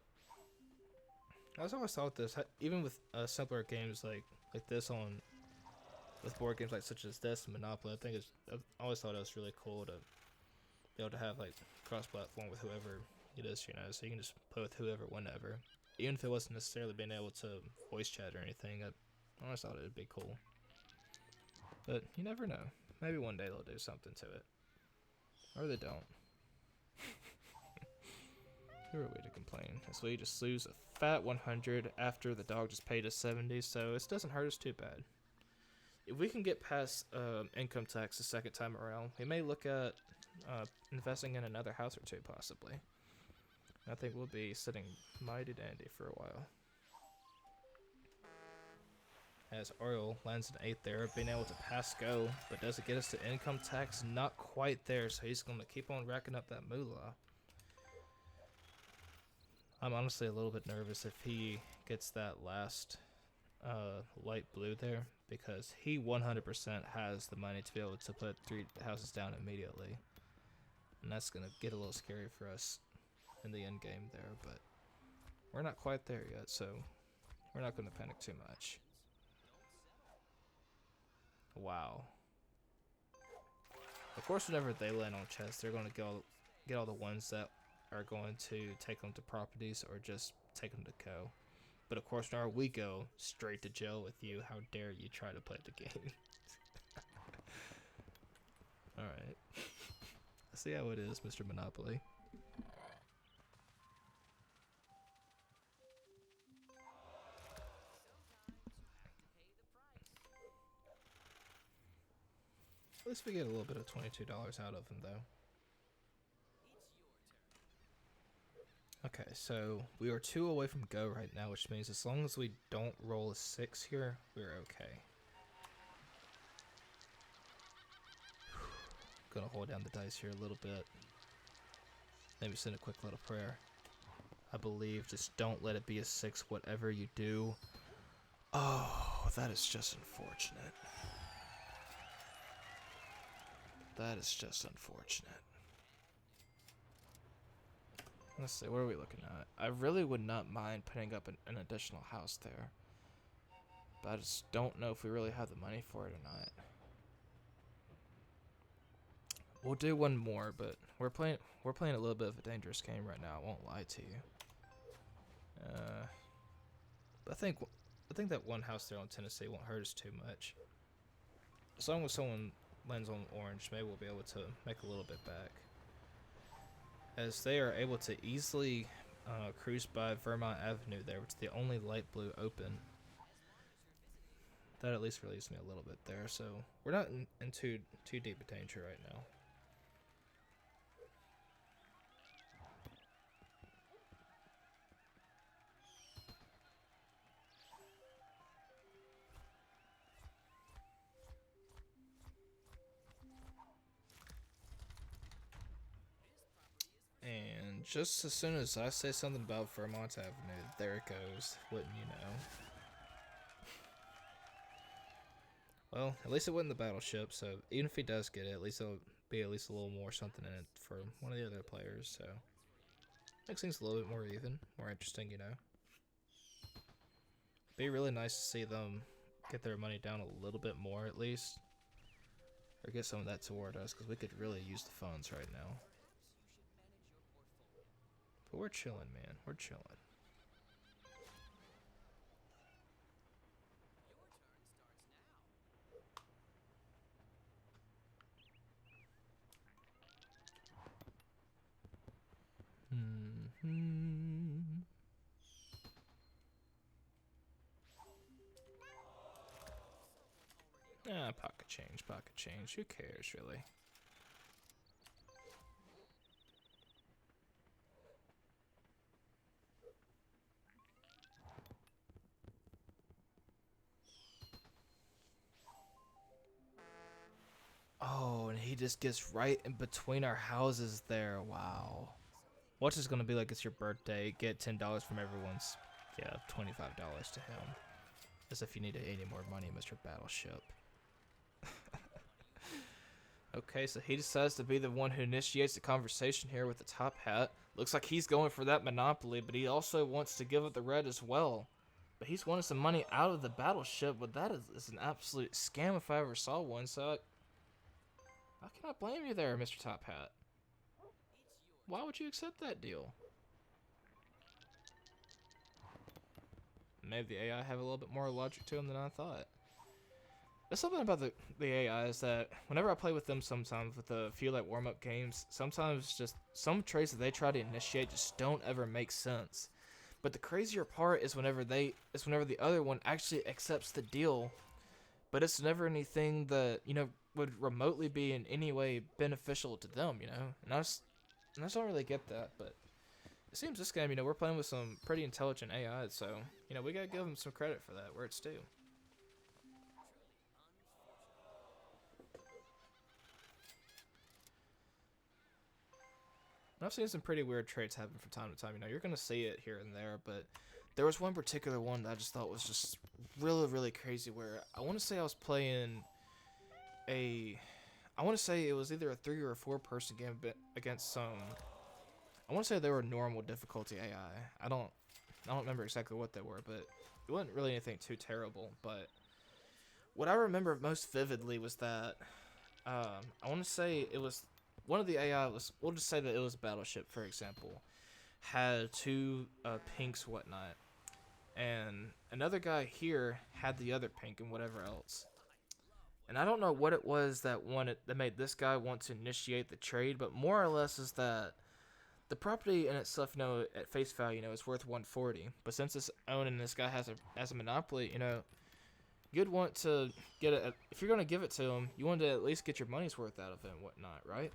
I was always thought this, even with simpler games like this with board games such as this and Monopoly, I've always thought it was really cool to be able to have cross-platform with whoever it is, so you can just play with whoever, whenever, even if it wasn't necessarily being able to voice chat or anything. I always thought it'd be cool, but you never know. Maybe one day they'll do something to it. Or they don't. Who are we to complain? So we just lose a fat 100 after the dog just paid us 70, so it doesn't hurt us too bad. If we can get past income tax the second time around, we may look at investing in another house or two, possibly. I think we'll be sitting mighty dandy for a while. as Oriole lands an 8 there, being able to pass go, but does it get us to income tax? Not quite there, so he's going to keep on racking up that moolah. I'm honestly a little bit nervous if he gets that last light blue there, because he 100% has the money to be able to put 3 houses down immediately. And that's going to get a little scary for us in the end game there, but we're not quite there yet, so we're not going to panic too much. Wow. Of course, whenever they land on chests, they're going to get all the ones that are going to take them to properties or just take them to co. But of course, now we go straight to jail with you. How dare you try to play the game? Alright. See how it is, Mr. Monopoly. At least we get a little bit of $22 out of him, though. Okay, so we are 2 away from go right now, which means as long as we don't roll a 6 here, we're okay. Gonna hold down the dice here a little bit. Maybe send a quick little prayer. I believe, just don't let it be a 6 whatever you do. Oh, that is just unfortunate. That is just unfortunate. Let's see, what are we looking at? I really would not mind putting up an additional house there. But I just don't know if we really have the money for it or not. We'll do one more, but we're playing a little bit of a dangerous game right now, I won't lie to you. But I think that one house there on Tennessee won't hurt us too much. As long as someone lands on orange, maybe we'll be able to make a little bit back. As they are able to easily cruise by Vermont Avenue there, which is the only light blue open. That at least relieves me a little bit there, so we're not in too deep a danger right now. And just as soon as I say something about Vermont Avenue, there it goes, wouldn't you know. Well, at least it wasn't the battleship, so even if he does get it, at least there'll be at least a little more something in it for one of the other players, so makes things a little bit more even, more interesting, you know. Be really nice to see them get their money down a little bit more at least, or get some of that toward us, because we could really use the funds right now. But we're chilling, man. We're chilling. Pocket change, pocket change. Who cares, really? Oh, and he just gets right in between our houses there. Wow. What's this gonna be like? It's your birthday. Get $10 from everyone's. Yeah, $25 to him. As if you needed any more money, Mr. Battleship. Okay, so he decides to be the one who initiates the conversation here with the top hat. Looks like he's going for that monopoly, but he also wants to give up the red as well. But he's wanting some money out of the battleship, but that is an absolute scam if I ever saw one, so I cannot blame you there, Mr. Top Hat. Why would you accept that deal? Maybe the AI have a little bit more logic to them than I thought. There's something about the AI is that whenever I play with them sometimes with a few like warm-up games, sometimes just some traits that they try to initiate just don't ever make sense. But the crazier part is whenever the other one actually accepts the deal, but it's never anything that, you know, would remotely be in any way beneficial to them, you know? And I just don't really get that, but it seems this game, you know, we're playing with some pretty intelligent AI, so, you know, we gotta give them some credit for that, where it's due. I've seen some pretty weird trades happen from time to time. You know, you're gonna see it here and there, but there was one particular one that I just thought was just really, really crazy. Where I want to say I was playing I want to say it was either a 3 or a 4 person game against some. I want to say they were normal difficulty AI. I don't remember exactly what they were, but it wasn't really anything too terrible. But what I remember most vividly was that I want to say it was one of the AI was. We'll just say that it was Battleship, for example, had 2 pinks, whatnot, and another guy here had the other pink and whatever else. And I don't know what it was that made this guy want to initiate the trade, but more or less is that the property in itself, you know, at face value, you know, is worth 140. But since it's owned and this guy has a monopoly, you know, you'd want to get it. If you're gonna give it to him, you want to at least get your money's worth out of it and whatnot, right?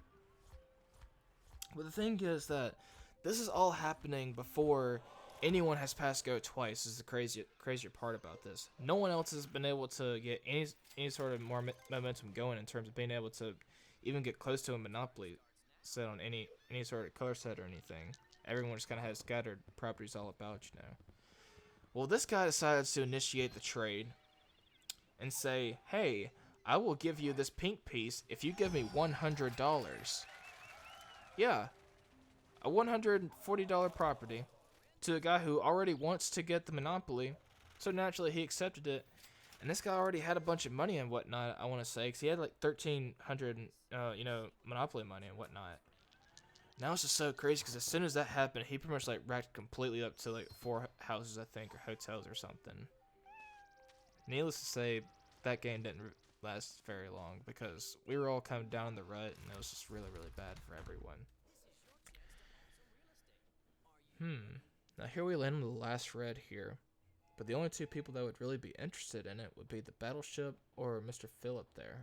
But the thing is that this is all happening before anyone has passed go twice. Is the crazier part about this. No one else has been able to get any sort of more momentum going in terms of being able to even get close to a monopoly set on any sort of color set or anything. Everyone just kind of has scattered properties all about, you know. Well, this guy decides to initiate the trade and say, hey, I will give you this pink piece if you give me $100. Yeah, a $140 property to a guy who already wants to get the monopoly. So naturally he accepted it. And this guy already had a bunch of money and whatnot, I want to say, because he had like 1,300, you know, monopoly money and whatnot. Now it's just so crazy because as soon as that happened, he pretty much like racked completely up to like 4 houses, I think, or hotels or something. Needless to say, that game didn't last very long because we were all coming down in the rut and it was just really, really bad for everyone. Now here we land on the last red here. But the only 2 people that would really be interested in it would be the Battleship or Mr. Phillip there.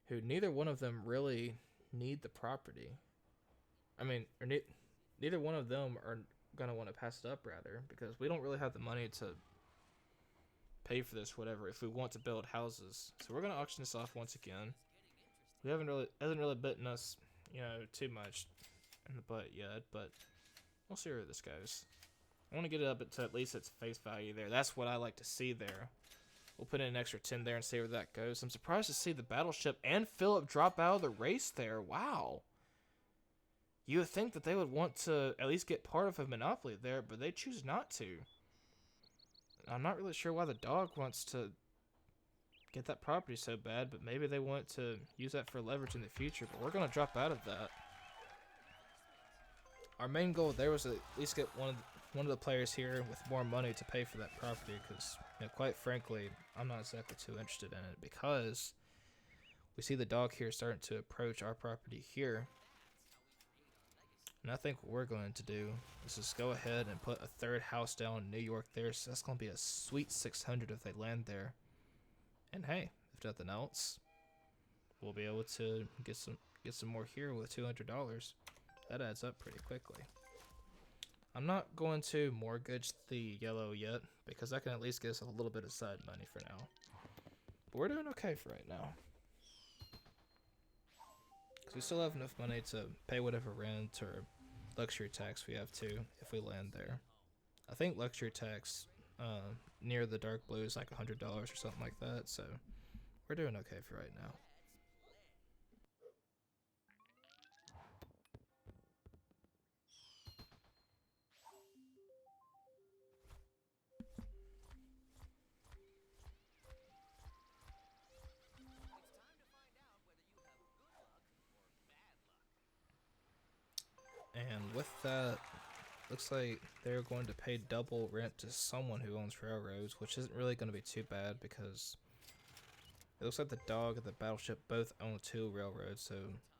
Who neither one of them really need the property. I mean, or neither one of them are going to want to pass it up, rather. Because we don't really have the money to pay for this, whatever, if we want to build houses. So we're going to auction this off once again. We hasn't really bitten us, you know, too much in the butt yet, but we'll see where this goes. I want to get it up to at least its face value there. That's what I like to see there. We'll put in an extra 10 there and see where that goes. I'm surprised to see the Battleship and Phillip drop out of the race there. Wow. You would think that they would want to at least get part of a monopoly there, but they choose not to. I'm not really sure why the dog wants to get that property so bad, but maybe they want to use that for leverage in the future, but we're going to drop out of that. Our main goal there was to at least get one of the players here with more money to pay for that property, because, you know, quite frankly, I'm not exactly too interested in it, because we see the dog here starting to approach our property here. And I think what we're going to do is just go ahead and put a 3rd house down in New York there, so that's going to be a sweet 600 if they land there. And hey, if nothing else, we'll be able to get some more here with $200. That adds up pretty quickly. I'm not going to mortgage the yellow yet, because that can at least get us a little bit of side money for now. But we're doing okay for right now. Because we still have enough money to pay whatever rent or luxury tax we have to if we land there. I think luxury tax near the dark blue is like $100 or something like that, so we're doing okay for right now. And with that, looks like they're going to pay double rent to someone who owns railroads, which isn't really going to be too bad because it looks like the dog and the Battleship both own 2 railroads, so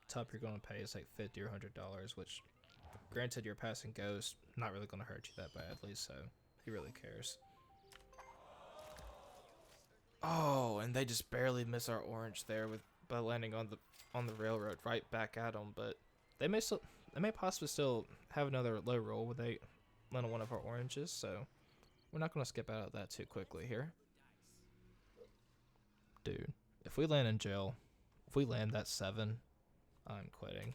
top you're going to pay is like $50 or $100, which, granted, your passing ghost not really going to hurt you that badly, so he really cares. Oh, and they just barely miss our orange there by landing on the railroad right back at them, but they may possibly still have another low roll where they land on one of our oranges, so we're not going to skip out of that too quickly here. Dude, if we land in jail, if we land that 7, I'm quitting.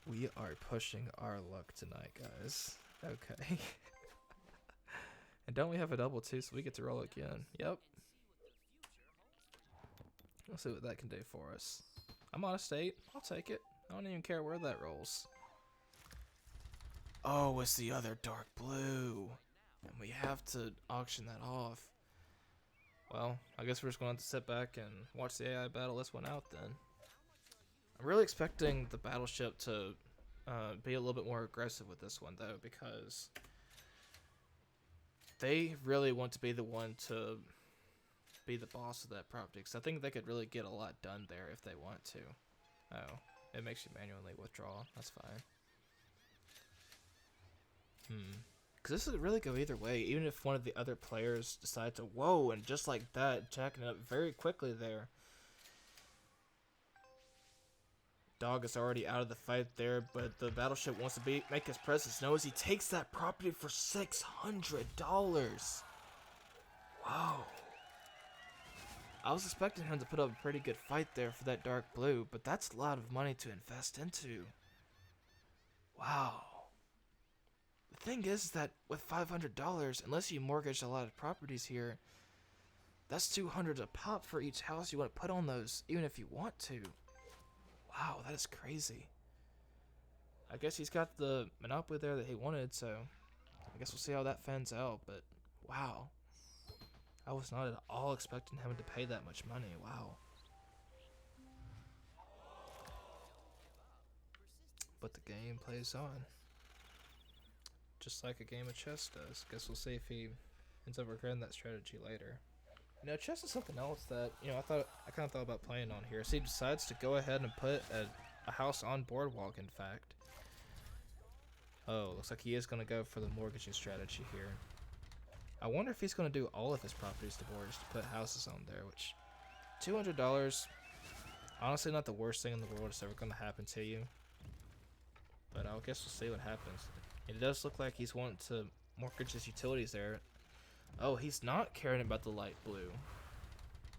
We are pushing our luck tonight, guys. Okay. And don't we have a double too, so we get to roll again? Yep. Let's see what that can do for us. I'm on a state. I'll take it. I don't even care where that rolls. Oh, it's the other dark blue. And we have to auction that off. Well, I guess we're just going to have to sit back and watch the AI battle this one out then. I'm really expecting the battleship to be a little bit more aggressive with this one, though, because they really want to be the one to be the boss of that property. Because I think they could really get a lot done there if they want to. Oh, it makes you manually withdraw. That's fine. Because this would really go either way, even if one of the other players decide to, whoa, and just like that, jacking it up very quickly there. Dog is already out of the fight there, but the battleship wants to make his presence known as he takes that property for $600. Whoa. I was expecting him to put up a pretty good fight there for that dark blue, but that's a lot of money to invest into. Wow. The thing is that with $500, unless you mortgage a lot of properties here, that's $200 a pop for each house you want to put on those, even if you want to. Wow, that is crazy. I guess he's got the monopoly there that he wanted, so I guess we'll see how that fans out, but wow. I was not at all expecting him to pay that much money, wow. But the game plays on. Just like a game of chess does. Guess we'll see if he ends up regretting that strategy later. You know, chess is something else that, you know, I kind of thought about playing on here. So he decides to go ahead and put a house on Boardwalk, in fact. Oh, looks like he is going to go for the mortgaging strategy here. I wonder if he's going to do all of his properties to mortgage to put houses on there, which $200, honestly not the worst thing in the world that's ever going to happen to you. But I guess we'll see what happens. It does look like he's wanting to mortgage his utilities there. Oh, he's not caring about the light blue.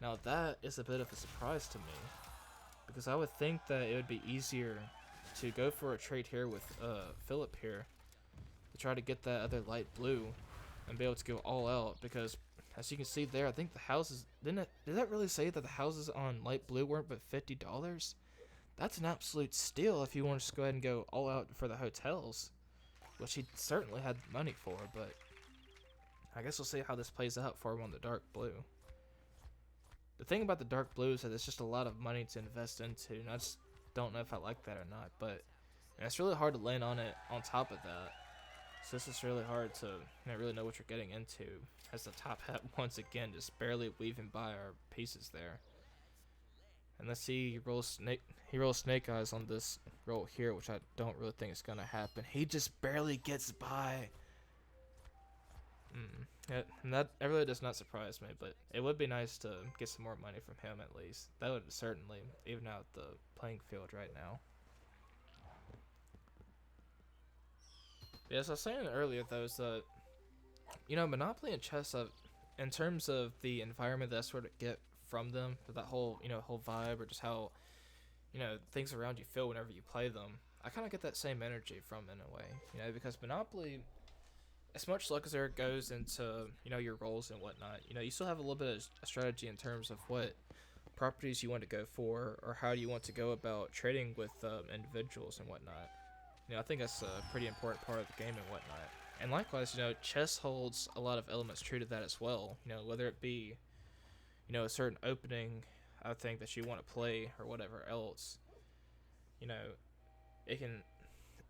Now that is a bit of a surprise to me, because I would think that it would be easier to go for a trade here with Philip here to try to get that other light blue and be able to go all out, because as you can see there, I think the houses, did that really say that the houses on light blue weren't but $50? That's an absolute steal if you want to just go ahead and go all out for the hotels, which he certainly had money for, but I guess we'll see how this plays out for him on the dark blue. The thing about the dark blue is that it's just a lot of money to invest into, and I just don't know if I like that or not, but it's really hard to land on it on top of that. So this is really hard to really know what you're getting into, as the top hat once again just barely weaving by our pieces there. And let's see, he rolls snake eyes on this roll here, which I don't really think is gonna happen. He just barely gets by. And that really does not surprise me, but it would be nice to get some more money from him at least. That would certainly even out the playing field right now. But as I was saying earlier, though, is that, you know, Monopoly and chess, in terms of the environment that I sort of get from them, that whole, whole vibe, or just how, things around you feel whenever you play them, I kind of get that same energy from in a way, because Monopoly, as much luck as there goes into, your roles and whatnot, you still have a little bit of a strategy in terms of what properties you want to go for, or how do you want to go about trading with individuals and whatnot. I think that's a pretty important part of the game and whatnot. And likewise, chess holds a lot of elements true to that as well. Whether it be, a certain opening, I think, that you want to play or whatever else. It can,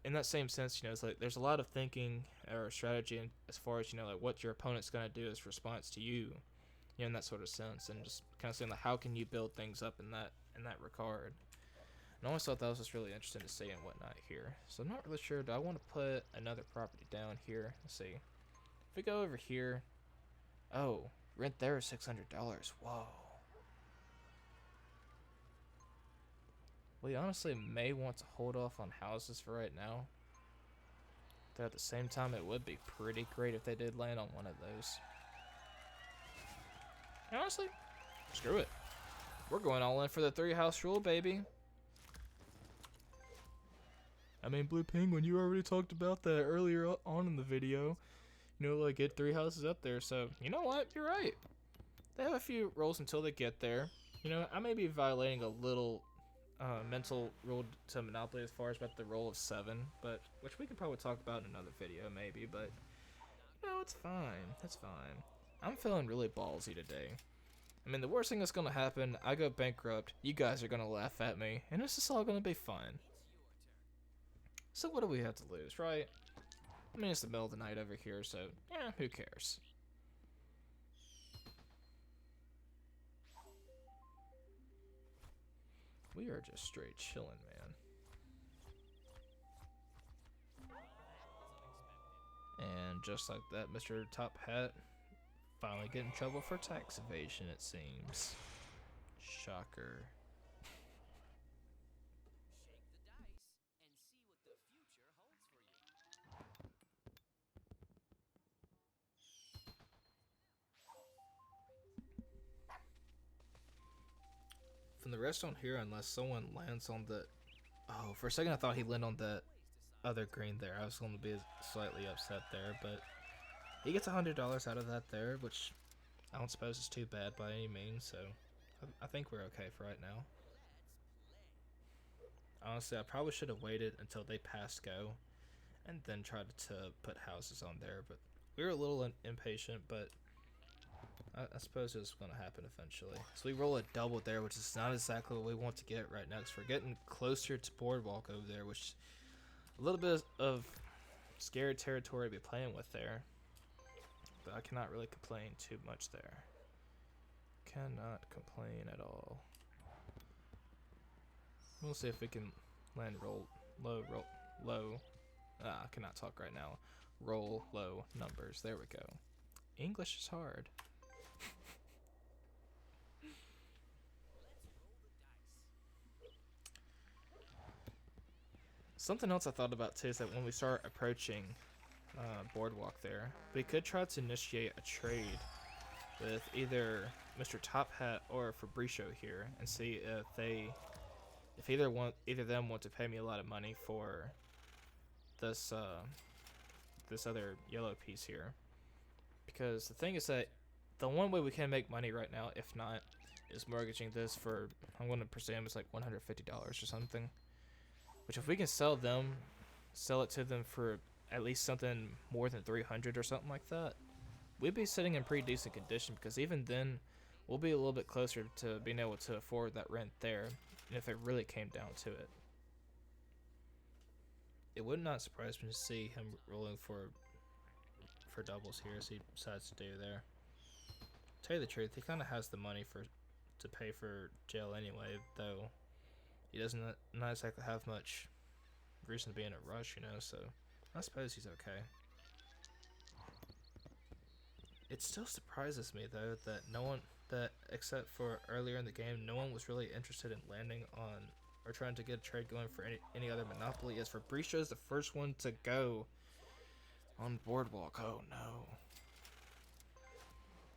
in that same sense, it's like there's a lot of thinking or strategy as far as, like what your opponent's going to do as response to you, in that sort of sense, and just kind of saying like how can you build things up in that regard. And I always thought that was just really interesting to see and whatnot here. So I'm not really sure. Do I want to put another property down here? Let's see. If we go over here, oh, rent there is $600. Whoa. We honestly may want to hold off on houses for right now. Though at the same time, it would be pretty great if they did land on one of those. Honestly, screw it. We're going all in for the 3-house rule, baby. I mean, Blue Penguin, you already talked about that earlier on in the video. You know, like, get 3 houses up there, so, you know what? You're right. They have a few rolls until they get there. You know, I may be violating a little mental rule to Monopoly as far as about the roll of 7, but which we could probably talk about in another video, maybe, but, you know, it's fine. It's fine. I'm feeling really ballsy today. I mean, the worst thing that's going to happen, I go bankrupt, you guys are going to laugh at me, and it's just all going to be fine. So what do we have to lose, right? I mean, it's the middle of the night over here, so, yeah, who cares? We are just straight chilling, man. And just like that, Mr. Top Hat finally get in trouble for tax evasion, it seems. Shocker. From the restaurant here, unless someone lands on the... Oh, for a second I thought he landed on that other green there. I was going to be slightly upset there, but he gets $100 out of that there, which I don't suppose is too bad by any means, so I think we're okay for right now. Honestly, I probably should have waited until they passed go and then tried to put houses on there, but we were a little impatient, but I suppose it's going to happen eventually. So we roll a double there, which is not exactly what we want to get right now, because we're getting closer to Boardwalk over there, which is a little bit of scary territory to be playing with there. But I cannot really complain too much there. Cannot complain at all. We'll see if we can land roll low. I cannot talk right now. Roll low numbers. There we go. English is hard. Something else I thought about too is that when we start approaching Boardwalk there, we could try to initiate a trade with either Mr. Top Hat or Fabricio here and see if either of them want to pay me a lot of money for this this other yellow piece here. Because the thing is that the one way we can make money right now, if not, is mortgaging this for, I'm going to presume it's like $150 or something. Which if we can sell it to them for at least something more than 300 or something like that, we'd be sitting in pretty decent condition, because even then we'll be a little bit closer to being able to afford that rent there, and if it really came down to it. It would not surprise me to see him rolling for doubles here as he decides to do there. Tell you the truth, he kind of has the money to pay for jail anyway, though he doesn't not exactly have much reason to be in a rush, you know, so I suppose he's okay. It still surprises me though that except for earlier in the game, no one was really interested in landing on or trying to get a trade going for any other Monopoly, as Fabricio is the first one to go on Boardwalk. Oh no.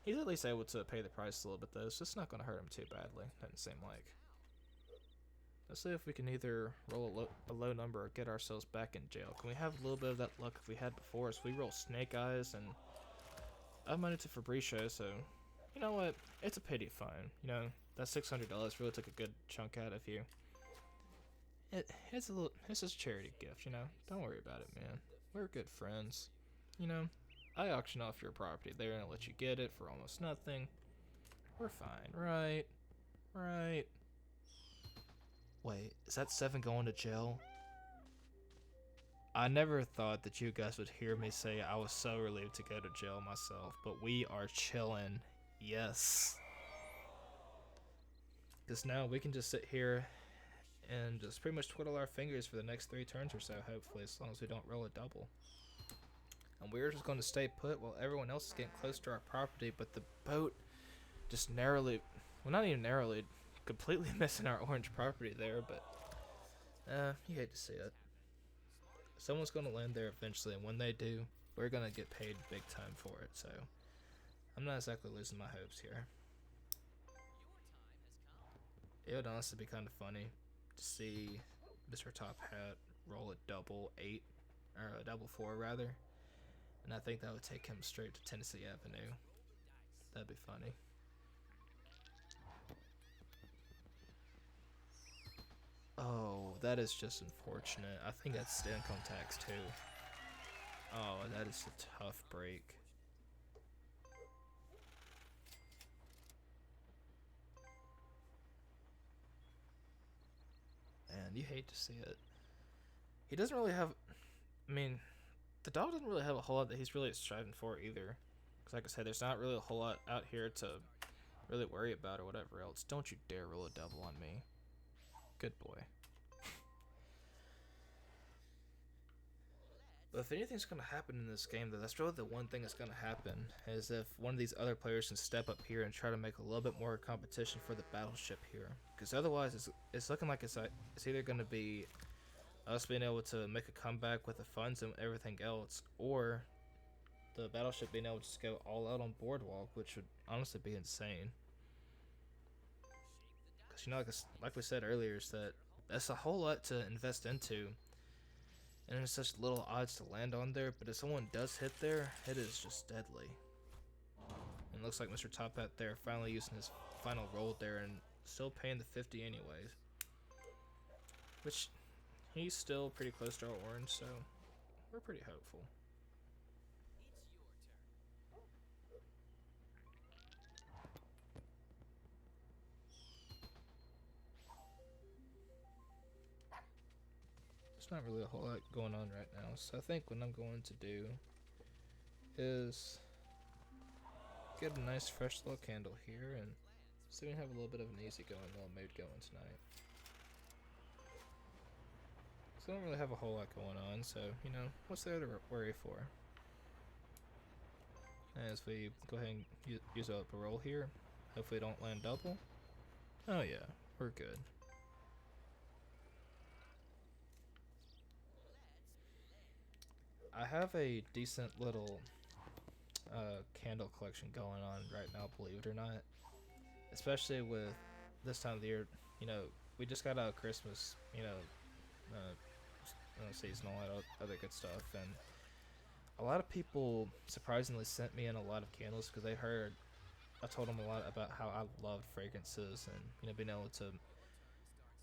He's at least able to pay the price a little bit though, so it's not going to hurt him too badly, doesn't seem like. Let's see if we can either roll a low number or get ourselves back in jail. Can we have a little bit of that luck if we had before? So we roll Snake Eyes, and I have money to Fabricio, so you know what? It's a pity fine. You know, that $600 really took a good chunk out of you. It's a charity gift, you know? Don't worry about it, man. We're good friends. You know, I auction off your property there and I'll let you get it for almost nothing. We're fine, right? Right. Wait, is that 7 going to jail? I never thought that you guys would hear me say I was so relieved to go to jail myself, but we are chilling. Yes. Because now we can just sit here and just pretty much twiddle our fingers for the next 3 turns or so, hopefully, as long as we don't roll a double. And we're just going to stay put while everyone else is getting close to our property, but the boat just narrowly, well, not even narrowly, completely missing our orange property there, but you hate to see it. Someone's going to land there eventually, and when they do, we're going to get paid big time for it, so I'm not exactly losing my hopes here. It would honestly be kind of funny to see Mr. Top Hat roll a double 8, or a double 4 rather, and I think that would take him straight to Tennessee Avenue. That'd be funny. Oh, that is just unfortunate. I think that's the income tax too. Oh, that is a tough break. And you hate to see it. He doesn't really have. I mean, the dog doesn't really have a whole lot that he's really striving for either. Because, like I said, there's not really a whole lot out here to really worry about or whatever else. Don't you dare roll a double on me. Good boy. But if anything's going to happen in this game, though, that's really the one thing that's going to happen, is if one of these other players can step up here and try to make a little bit more competition for the battleship here. Because otherwise, it's looking like it's either going to be us being able to make a comeback with the funds and everything else, or the battleship being able to just go all out on Boardwalk, which would honestly be insane. Because, you know, like we said earlier, is that's a whole lot to invest into. And there's such little odds to land on there, but if someone does hit there, it is just deadly. And it looks like Mr. Top Hat there finally using his final roll there and still paying the 50 anyways. Which, he's still pretty close to our orange, so we're pretty hopeful. There's not really a whole lot going on right now, so I think what I'm going to do is get a nice fresh little candle here and so we can have a little bit of an easygoing little mood going tonight. So I don't really have a whole lot going on, so you know, what's there to worry for? As we go ahead and use up a roll here, hopefully don't land double. Oh yeah, we're good. I have a decent little candle collection going on right now, believe it or not. Especially with this time of the year, you know, we just got out of Christmas, you know, season, all that other good stuff, and a lot of people surprisingly sent me in a lot of candles because they heard I told them a lot about how I loved fragrances and, you know, being able to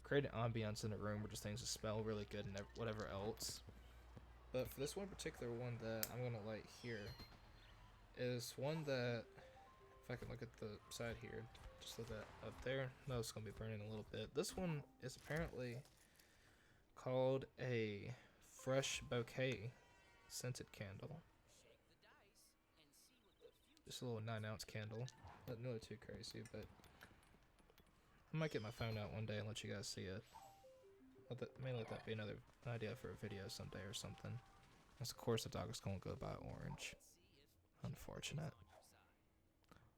create an ambiance in a room where just things just smell really good and whatever else. But for this one particular one that I'm gonna light here is one that, if I can look at the side here, just look that up there. No, it's gonna be burning a little bit. This one is apparently called a Fresh Bouquet scented candle. Just a little 9-ounce candle. Nothing really too crazy, but I might get my phone out one day and let you guys see it. May let that be another idea for a video someday or something. Because of course the dog is going to go by orange. Unfortunate.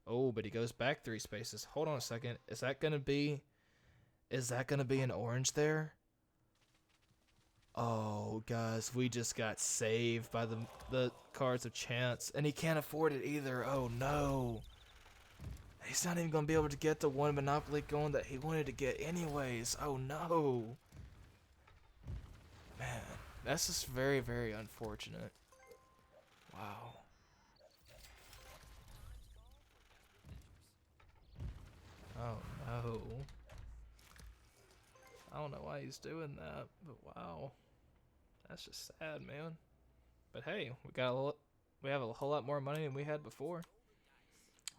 Oh, but he goes back 3 spaces. Hold on a second. Is that gonna be an orange there? Oh, guys, we just got saved by the cards of chance, and he can't afford it either. Oh no. He's not even gonna be able to get the one Monopoly going that he wanted to get anyways. Oh no. Man, that's just very, very unfortunate. Wow. Oh no. I don't know why he's doing that, but wow. That's just sad, man. But hey, we have a whole lot more money than we had before.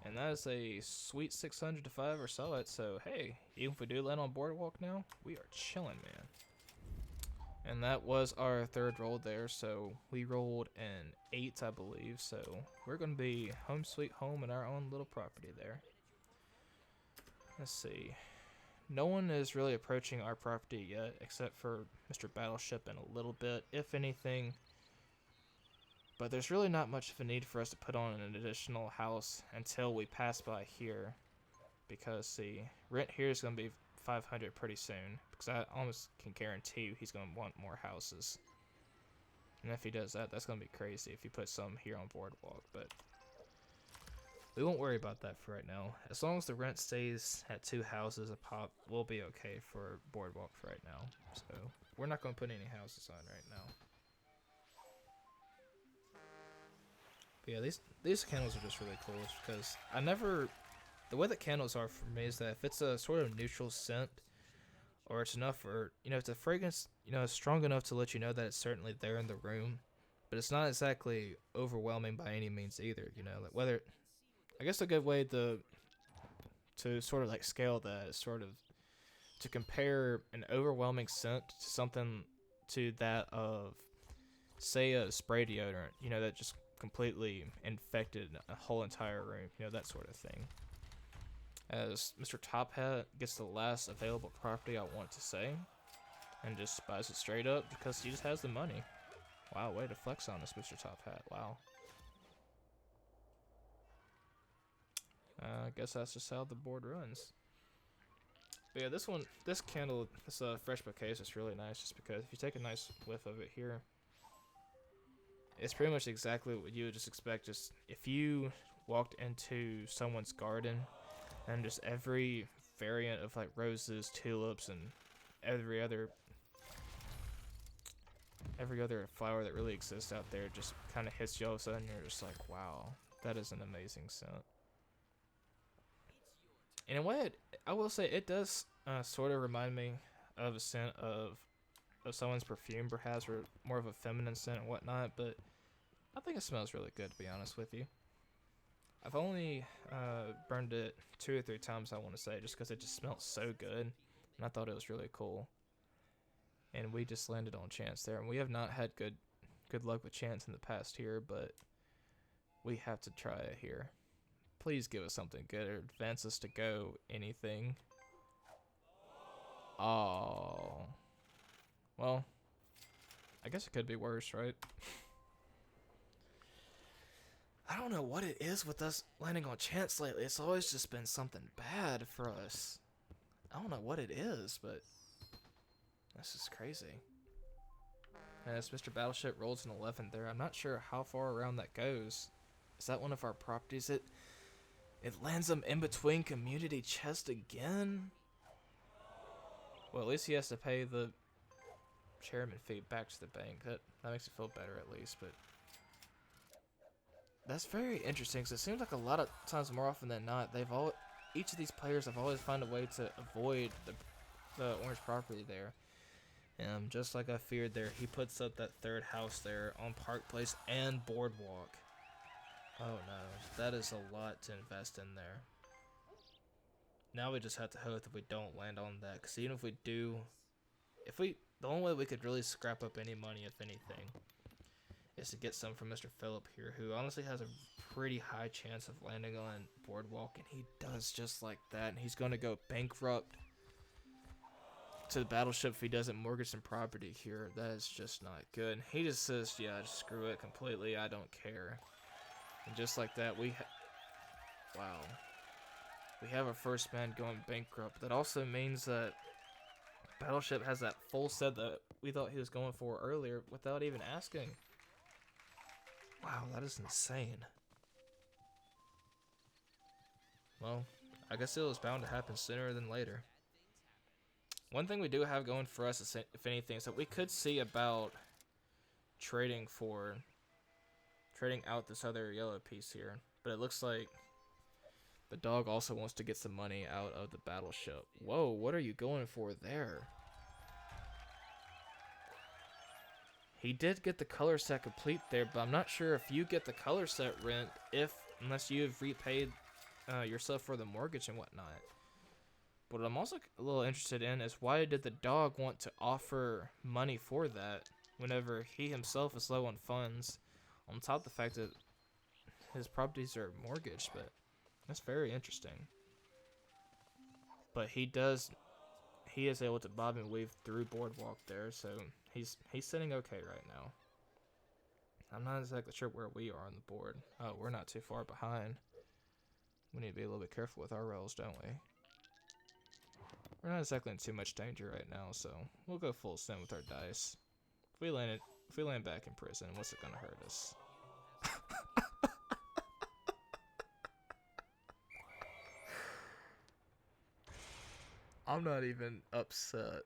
And that is a sweet 600 to 5 or so it, so hey, even if we do land on Boardwalk now, we are chilling, man. And that was our 3rd roll there, so we rolled an 8, I believe, so we're going to be home sweet home in our own little property there. Let's see. No one is really approaching our property yet, except for Mr. Battleship in a little bit, if anything. But there's really not much of a need for us to put on an additional house until we pass by here. Because, see, rent here is going to be 500 pretty soon. Because I almost can guarantee you he's going to want more houses. And if he does that, that's going to be crazy if you put some here on Boardwalk. But We won't worry about that for right now. As long as the rent stays at 2 houses a pop, we'll be okay for Boardwalk for right now. So we're not going to put any houses on right now. But yeah, these candles are just really cool because the way that candles are for me is that if it's a sort of neutral scent, or it's enough, or it's a fragrance, it's strong enough to let you know that it's certainly there in the room, but it's not exactly overwhelming by any means either. Like whether, I guess a good way to sort of like scale that is sort of to compare an overwhelming scent to something to that of, say, a spray deodorant, that just completely infected a whole entire room, that sort of thing. As Mr. Top Hat gets the last available property I want to say, and just buys it straight up because he just has the money. Wow, way to flex on us, Mr. Top Hat. Wow. I guess that's just how the board runs. But yeah, this candle, this fresh bouquet is just really nice just because if you take a nice whiff of it here, it's pretty much exactly what you would just expect. Just if you walked into someone's garden and just every variant of like roses, tulips, and every other flower that really exists out there just kind of hits you all of a sudden, you're just like, wow, that is an amazing scent. In a way, I will say it does sort of remind me of a scent of someone's perfume, perhaps, or more of a feminine scent and whatnot, but I think it smells really good, to be honest with you. I've only burned it 2 or 3 times, I want to say, just because it just smelled so good, and I thought it was really cool. And we just landed on chance there, and we have not had good luck with chance in the past here, but we have to try it here. Please give us something good or advance us to go anything. Oh. Well, I guess it could be worse, right? I don't know what it is with us landing on chance lately. It's always just been something bad for us. I don't know what it is, but this is crazy. As Mr. Battleship rolls an 11 there, I'm not sure how far around that goes. Is that one of our properties? It lands them in between community chest again? Well, at least he has to pay the chairman fee back to the bank. That makes it feel better at least, but that's very interesting because it seems like a lot of times, more often than not, each of these players have always found a way to avoid the orange property there. And just like I feared there, he puts up that 3rd house there on Park Place and Boardwalk. Oh no, that is a lot to invest in there. Now we just have to hope that we don't land on that, because even if we do, the only way we could really scrap up any money, if anything, is to get some from Mr. Phillip here, who honestly has a pretty high chance of landing on Boardwalk, and he does just like that, and he's going to go bankrupt to the Battleship if he doesn't mortgage some property here. That is just not good. He just says, yeah, just screw it completely, I don't care. And just like that, wow. We have our first man going bankrupt. That also means that Battleship has that full set that we thought he was going for earlier without even asking. Wow, that is insane. Well, I guess it was bound to happen sooner than later. One thing we do have going for us, is, if anything, is that we could see about trading out this other yellow piece here. But it looks like the dog also wants to get some money out of the Battleship. Whoa, what are you going for there? He did get the color set complete there, but I'm not sure if you get the color set rent unless you have repaid yourself for the mortgage and whatnot. But what I'm also a little interested in is why did the dog want to offer money for that whenever he himself is low on funds, on top of the fact that his properties are mortgaged. But that's very interesting. But he is able to bob and weave through Boardwalk there, so he's sitting okay right now. I'm not exactly sure where we are on the board. Oh, we're not too far behind. We need to be a little bit careful with our rolls, don't we? We're not exactly in too much danger right now, so we'll go full send with our dice. If we land back in prison, what's it gonna hurt us? I'm not even upset.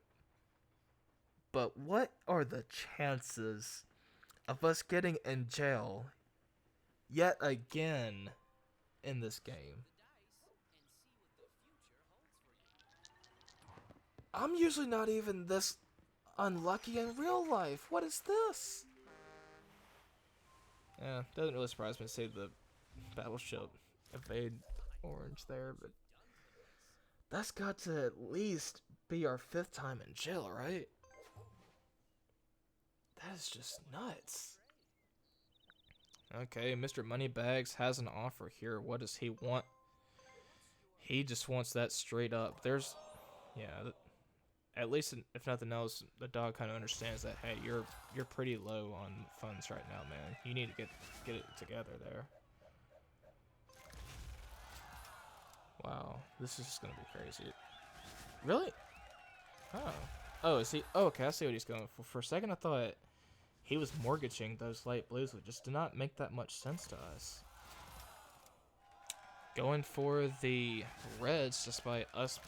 But what are the chances of us getting in jail yet again in this game? I'm usually not even this unlucky in real life. What is this? Yeah, doesn't really surprise me to see the battleship evade orange there, but that's got to at least be our 5th time in jail, right? That is just nuts. Okay, Mr. Moneybags has an offer here. What does he want? He just wants that straight up. There's, yeah, at least if nothing else, the dog kind of understands that. Hey, you're pretty low on funds right now, man. You need to get it together there. Wow, this is just gonna be crazy. Really? Oh, is he? Oh, okay, I see what he's going for. For a second, I thought he was mortgaging those light blues, which just did not make that much sense to us. Going for the reds, despite us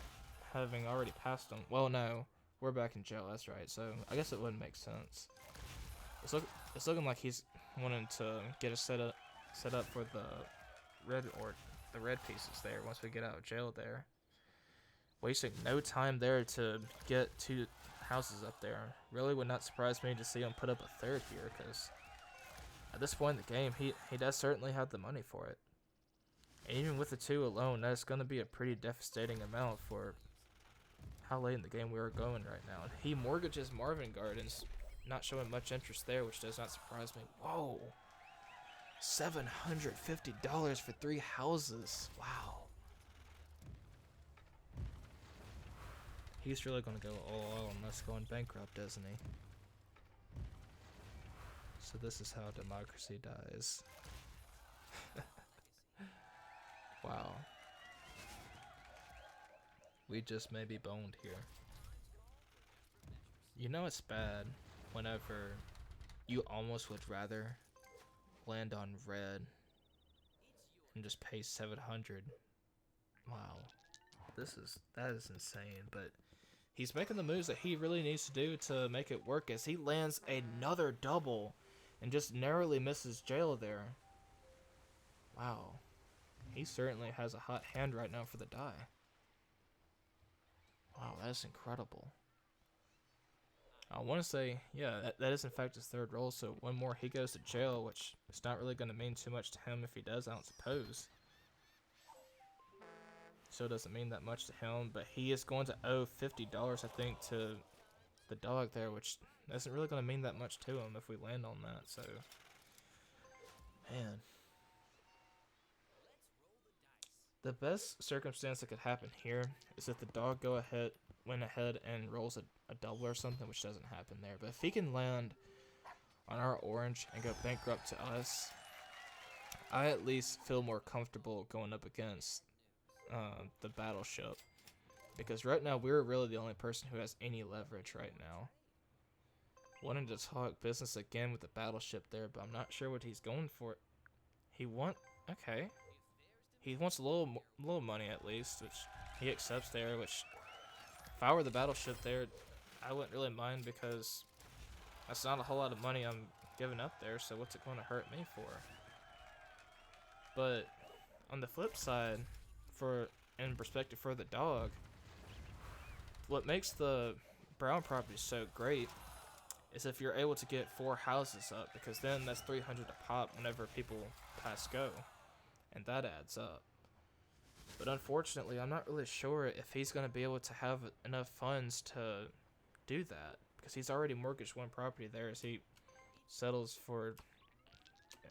having already passed them. Well, no, we're back in jail. That's right. So I guess it wouldn't make sense. It's looking like he's wanting to get us set up for the red pieces there. Once we get out of jail there, wasting no time there to get 2 houses up there. Really would not surprise me to see him put up a 3rd here, because at this point in the game, he does certainly have the money for it. And even with the 2 alone, that's going to be a pretty devastating amount for how late in the game we are going right now. He mortgages Marvin Gardens, not showing much interest there, which does not surprise me. Whoa. $750 for 3 houses. Wow. He's really going to go all out on us going bankrupt, doesn't he? So this is how democracy dies. Wow. We just may be boned here. You know it's bad whenever you almost would rather land on red and just pay 700. Wow. That is insane, but he's making the moves that he really needs to do to make it work as he lands another double and just narrowly misses jail there. Wow. He certainly has a hot hand right now for the die. Wow, that's incredible. I want to say, yeah, that is in fact his 3rd roll, so 1 more he goes to jail, which is not really going to mean too much to him if he does, I don't suppose. So it doesn't mean that much to him, but he is going to owe $50, I think, to the dog there, which isn't really going to mean that much to him if we land on that, so... Man. The best circumstance that could happen here is if the dog went ahead and rolls a double or something, which doesn't happen there. But if he can land on our orange and go bankrupt to us, I at least feel more comfortable going up against the battleship. Because right now, we're really the only person who has any leverage right now. Wanted to talk business again with the battleship there, but I'm not sure what he's going for. Okay. He wants a little money at least, which he accepts there, which if I were the battleship there, I wouldn't really mind because that's not a whole lot of money I'm giving up there, so what's it going to hurt me for? But on the flip side, in perspective for the dog, what makes the brown property so great is if you're able to get 4 houses up, because then that's 300 a pop whenever people pass go, and that adds up. But unfortunately, I'm not really sure if he's going to be able to have enough funds to do that, because he's already mortgaged 1 property there as he settles for,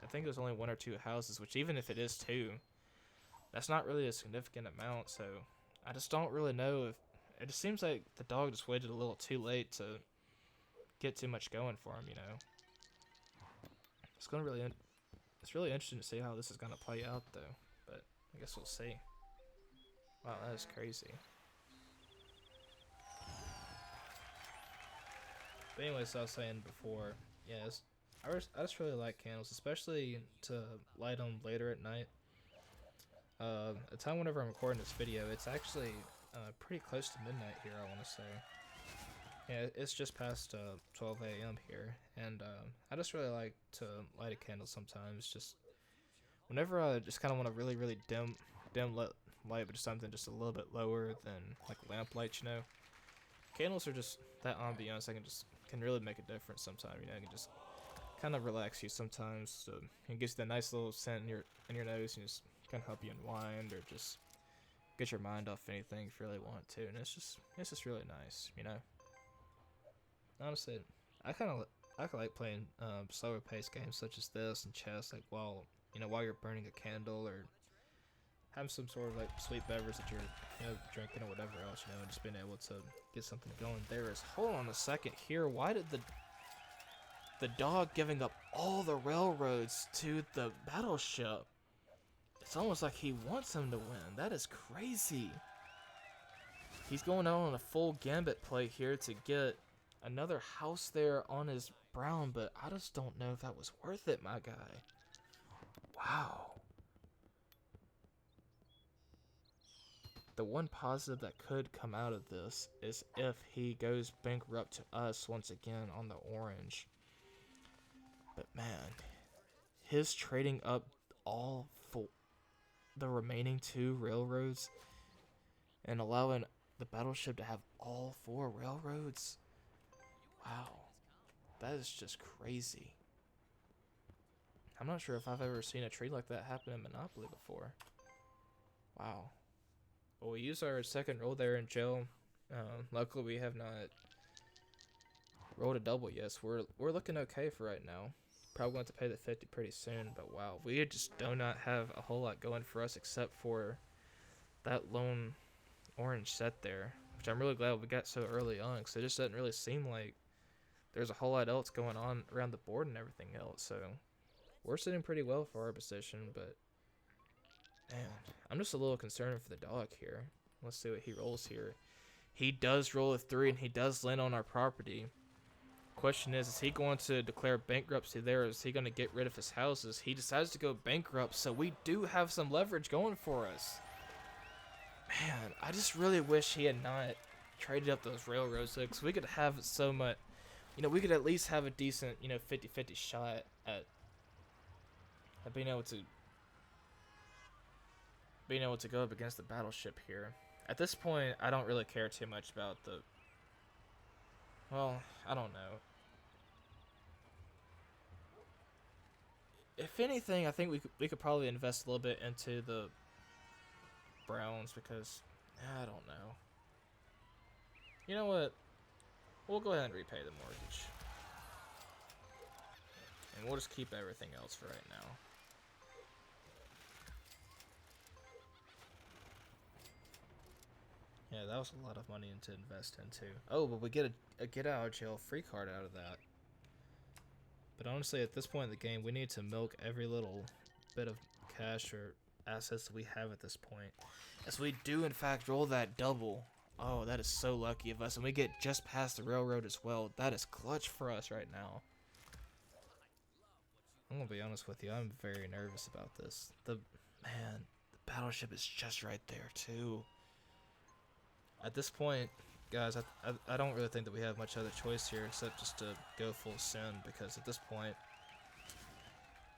I think there's only 1 or 2 houses, which even if it is 2, that's not really a significant amount, so I just don't really know if, it just seems like the dog just waited a little too late to get too much going for him, you know. It's really interesting to see how this is going to play out, though, but I guess we'll see. Wow, that is crazy. But anyways, as I was saying before, yes, I just really like candles, especially to light them later at night. The time whenever I'm recording this video, it's actually pretty close to midnight here, I want to say. Yeah, it's just past 12 a.m. here, and I just really like to light a candle sometimes. Just whenever I just kind of want to really dim light, but just something just a little bit lower than like lamp lights, you know. Candles are just that ambiance. Can really make a difference sometimes. You know, it can just kind of relax you sometimes. So it gives you that nice little scent in your nose, and just kind of help you unwind or just get your mind off anything if you really want to. And it's just really nice, you know. Honestly, I like playing slower paced games such as this and chess, like while you're burning a candle or having some sort of like sweet beverage that you're drinking or whatever else, and just being able to get something going. There is, hold on a second here. Why did the dog giving up all the railroads to the battleship? It's almost like he wants him to win. That is crazy. He's going out on a full gambit play here to get another house there on his brown, but I just don't know if that was worth it, my guy. Wow. The one positive that could come out of this is if he goes bankrupt to us once again on the orange. But man, his trading up all the remaining 2 railroads and allowing the battleship to have all 4 railroads. Wow, that is just crazy. I'm not sure if I've ever seen a trade like that happen in Monopoly before. Wow. Well, we used our second roll there in jail. Luckily, we have not rolled a double yet, so we're looking okay for right now. Probably going to pay the 50 pretty soon, but wow, we just do not have a whole lot going for us except for that lone orange set there, which I'm really glad we got so early on, because it just doesn't really seem like there's a whole lot else going on around the board and everything else. So we're sitting pretty well for our position, but man, I'm just a little concerned for the dog here. Let's see what he rolls here. He does roll a 3, and he does land on our property. Question is he going to declare bankruptcy there? Is he going to get rid of his houses? He decides to go bankrupt, so we do have some leverage going for us. Man, I just really wish he had not traded up those railroads, because we could have so much, we could at least have a decent, 50-50 shot at being able to go up against the battleship here. At this point, I don't really care too much about well, I don't know. If anything, I think we could probably invest a little bit into the Browns, because I don't know. You know what? We'll go ahead and repay the mortgage, and we'll just keep everything else for right now. Yeah, that was a lot of money to invest into. Oh, but we get a get out of jail free card out of that. But honestly, at this point in the game, we need to milk every little bit of cash or assets that we have at this point, as we do in fact roll that double. Oh, that is so lucky of us, and we get just past the railroad as well. That is clutch for us right now. I'm gonna be honest with you, I'm very nervous about this. The battleship is just right there too. At this point, guys, I don't really think that we have much other choice here except just to go full send, because at this point,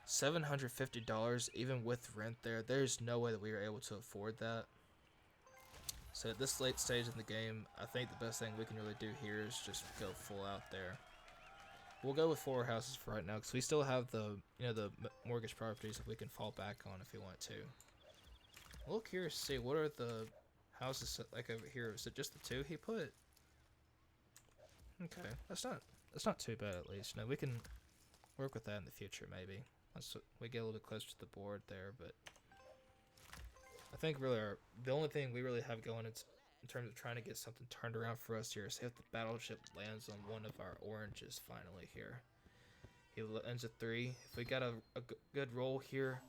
$750 even with rent there's no way that we were able to afford that. So at this late stage in the game, I think the best thing we can really do here is just go full out there. We'll go with 4 houses for right now, because we still have the the mortgage properties that we can fall back on if we want to. I'm a little curious to see what are the houses like over here. Is it just the 2 he put? Okay, that's not too bad at least. We can work with that in the future maybe. Once we get a little bit closer to the board there, but I think really the only thing we really have going in terms of trying to get something turned around for us here is if the battleship lands on one of our oranges finally here. He ends at 3. If we got a good roll here,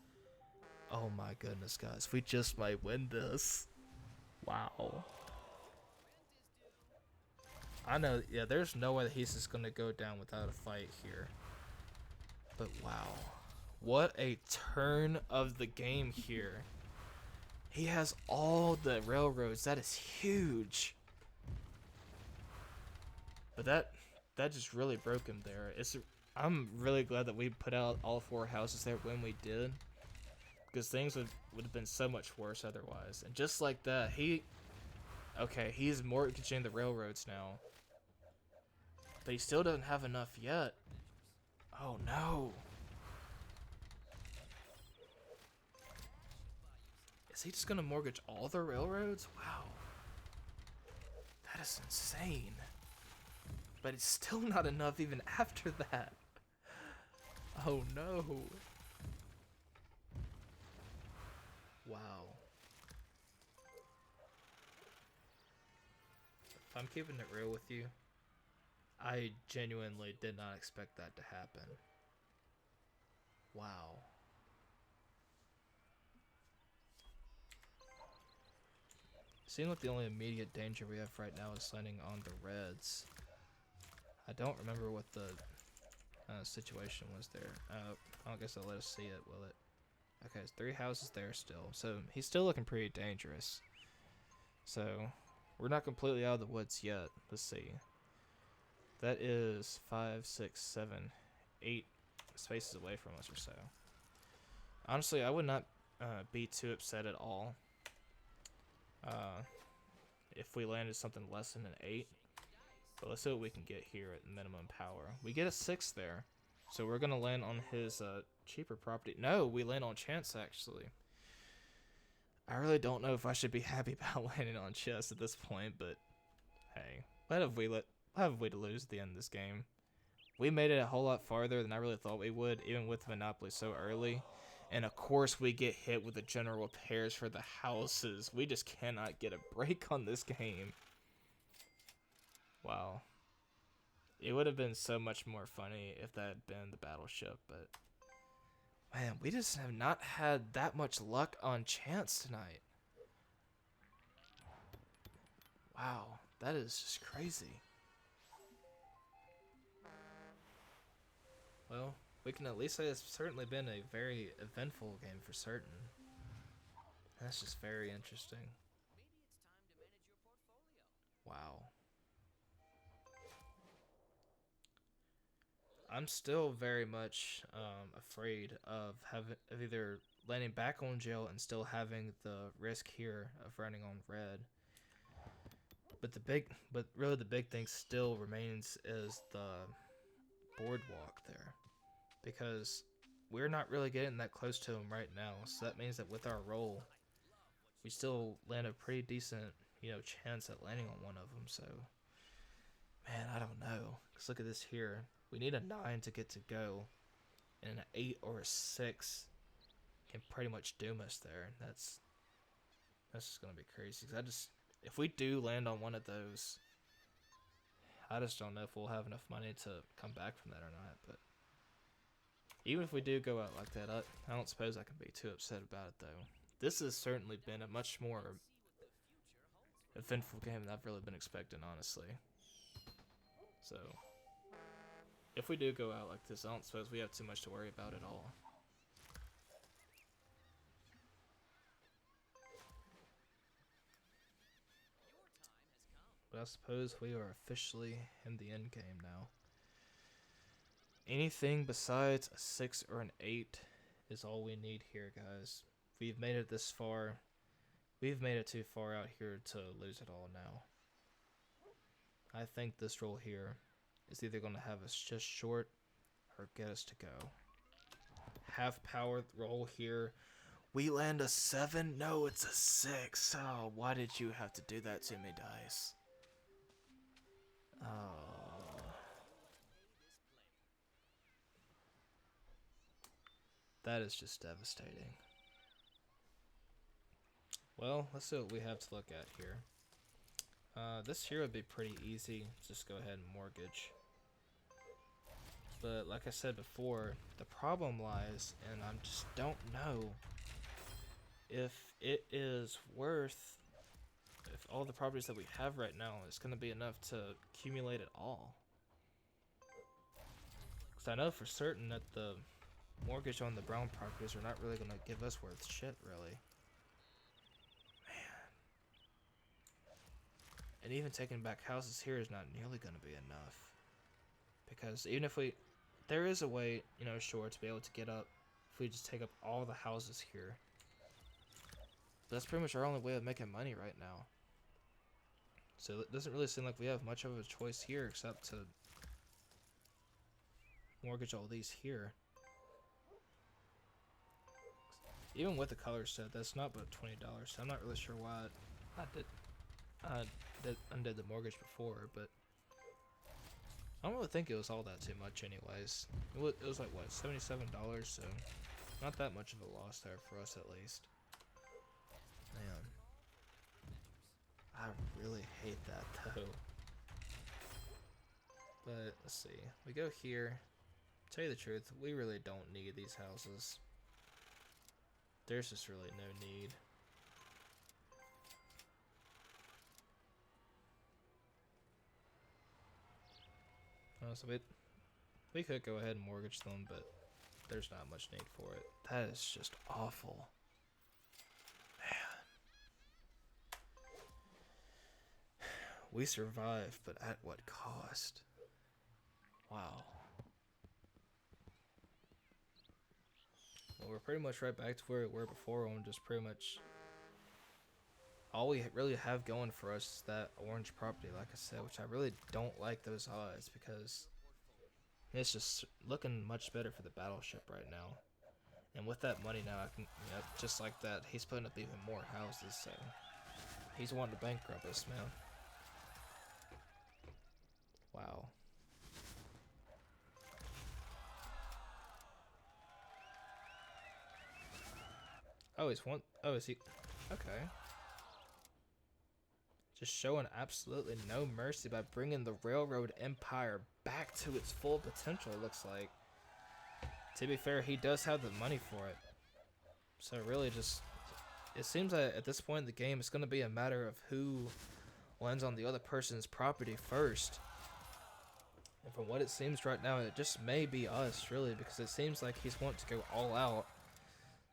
oh my goodness, guys, we just might win this. Wow. I know, yeah, there's no way that he's just gonna go down without a fight here. But wow. What a turn of the game here. He has all the railroads. That is huge. But that just really broke him there. I'm really glad that we put out all 4 houses there when we did, because things would have been so much worse otherwise. And just like that, he's mortgaging the railroads now, but he still doesn't have enough yet. Oh no. Is he just gonna mortgage all the railroads? Wow. That is insane. But it's still not enough even after that. Oh no. Wow. If I'm keeping it real with you, I genuinely did not expect that to happen. Wow. Seems like the only immediate danger we have right now is landing on the Reds. I don't remember what the situation was there. I don't guess they'll let us see it, will it? Okay, there's 3 houses there still. So he's still looking pretty dangerous. So we're not completely out of the woods yet. Let's see. That is 5, 6, 7, 8 spaces away from us or so. Honestly, I would not be too upset at all if we landed something less than an 8. But let's see what we can get here at minimum power. We get a 6 there. So we're going to land on his cheaper property. No, we land on chance, actually. I really don't know if I should be happy about landing on chess at this point, but hey, what have we to lose at the end of this game? We made it a whole lot farther than I really thought we would, even with Monopoly so early. And of course we get hit with the general pairs for the houses. We just cannot get a break on this game. Wow. It would have been so much more funny if that had been the battleship, but man, we just have not had that much luck on chance tonight. Wow, that is just crazy. Well, we can at least say it's certainly been a very eventful game for certain. That's just very interesting. Wow. I'm still very much afraid of either landing back on jail and still having the risk here of running on red. But really the big thing still remains is the boardwalk there, because we're not really getting that close to him right now. So that means that with our roll, we still land a pretty decent, chance at landing on one of them. So, man, I don't know. Cause look at this here. We need a 9 to get to go, and an 8 or a 6 can pretty much doom us there. That's just gonna be crazy. Cause if we do land on one of those, I just don't know if we'll have enough money to come back from that or not. But even if we do go out like that, I don't suppose I can be too upset about it though. This has certainly been a much more eventful game than I've really been expecting, honestly. So if we do go out like this, I don't suppose we have too much to worry about at all. But I suppose we are officially in the end game now. Anything besides a 6 or an 8 is all we need here, guys. We've made it this far. We've made it too far out here to lose it all now. I think this roll here is either going to have us just short or get us to go. Half power roll here. We land a 7? No, it's a 6. Oh, why did you have to do that to me, dice? Oh. That is just devastating. Well, let's see what we have to look at here. This here would be pretty easy. Just go ahead and mortgage. But like I said before, the problem lies, and I just don't know if it is worth, if all the properties that we have right now is going to be enough to accumulate it all. Because I know for certain that the mortgage on the brown properties are not really going to give us worth shit, really. And even taking back houses here is not nearly going to be enough. Because even if we... There is a way, you know, sure, to be able to get up if we just take up all the houses here. But that's pretty much our only way of making money right now. So it doesn't really seem like we have much of a choice here except to mortgage all these here. Even with the color set, that's not but $20. So I'm not really sure why I undid the mortgage before, but I don't really think it was all that too much anyways. It was like, what, $77, so not that much of a loss there for us at least. Man. I really hate that though. But let's see. We go here. Tell you the truth, we really don't need these houses. There's just really no need. So we could go ahead and mortgage them, but there's not much need for it. That is just awful. Man. We survived, but at what cost? Wow. Well, we're pretty much right back to where we were before, and just pretty much all we really have going for us is that orange property, like I said, which I really don't like those odds because it's just looking much better for the battleship right now. And with that money now, I can, you know, just like that, he's putting up even more houses, so he's wanting to bankrupt us, man. Wow. Oh, is he? Okay. Just showing absolutely no mercy by bringing the railroad empire back to its full potential, it looks like. To be fair, he does have the money for it. So really just, it seems that at this point in the game, it's going to be a matter of who lands on the other person's property first. And from what it seems right now, it just may be us, really, because it seems like he's wanting to go all out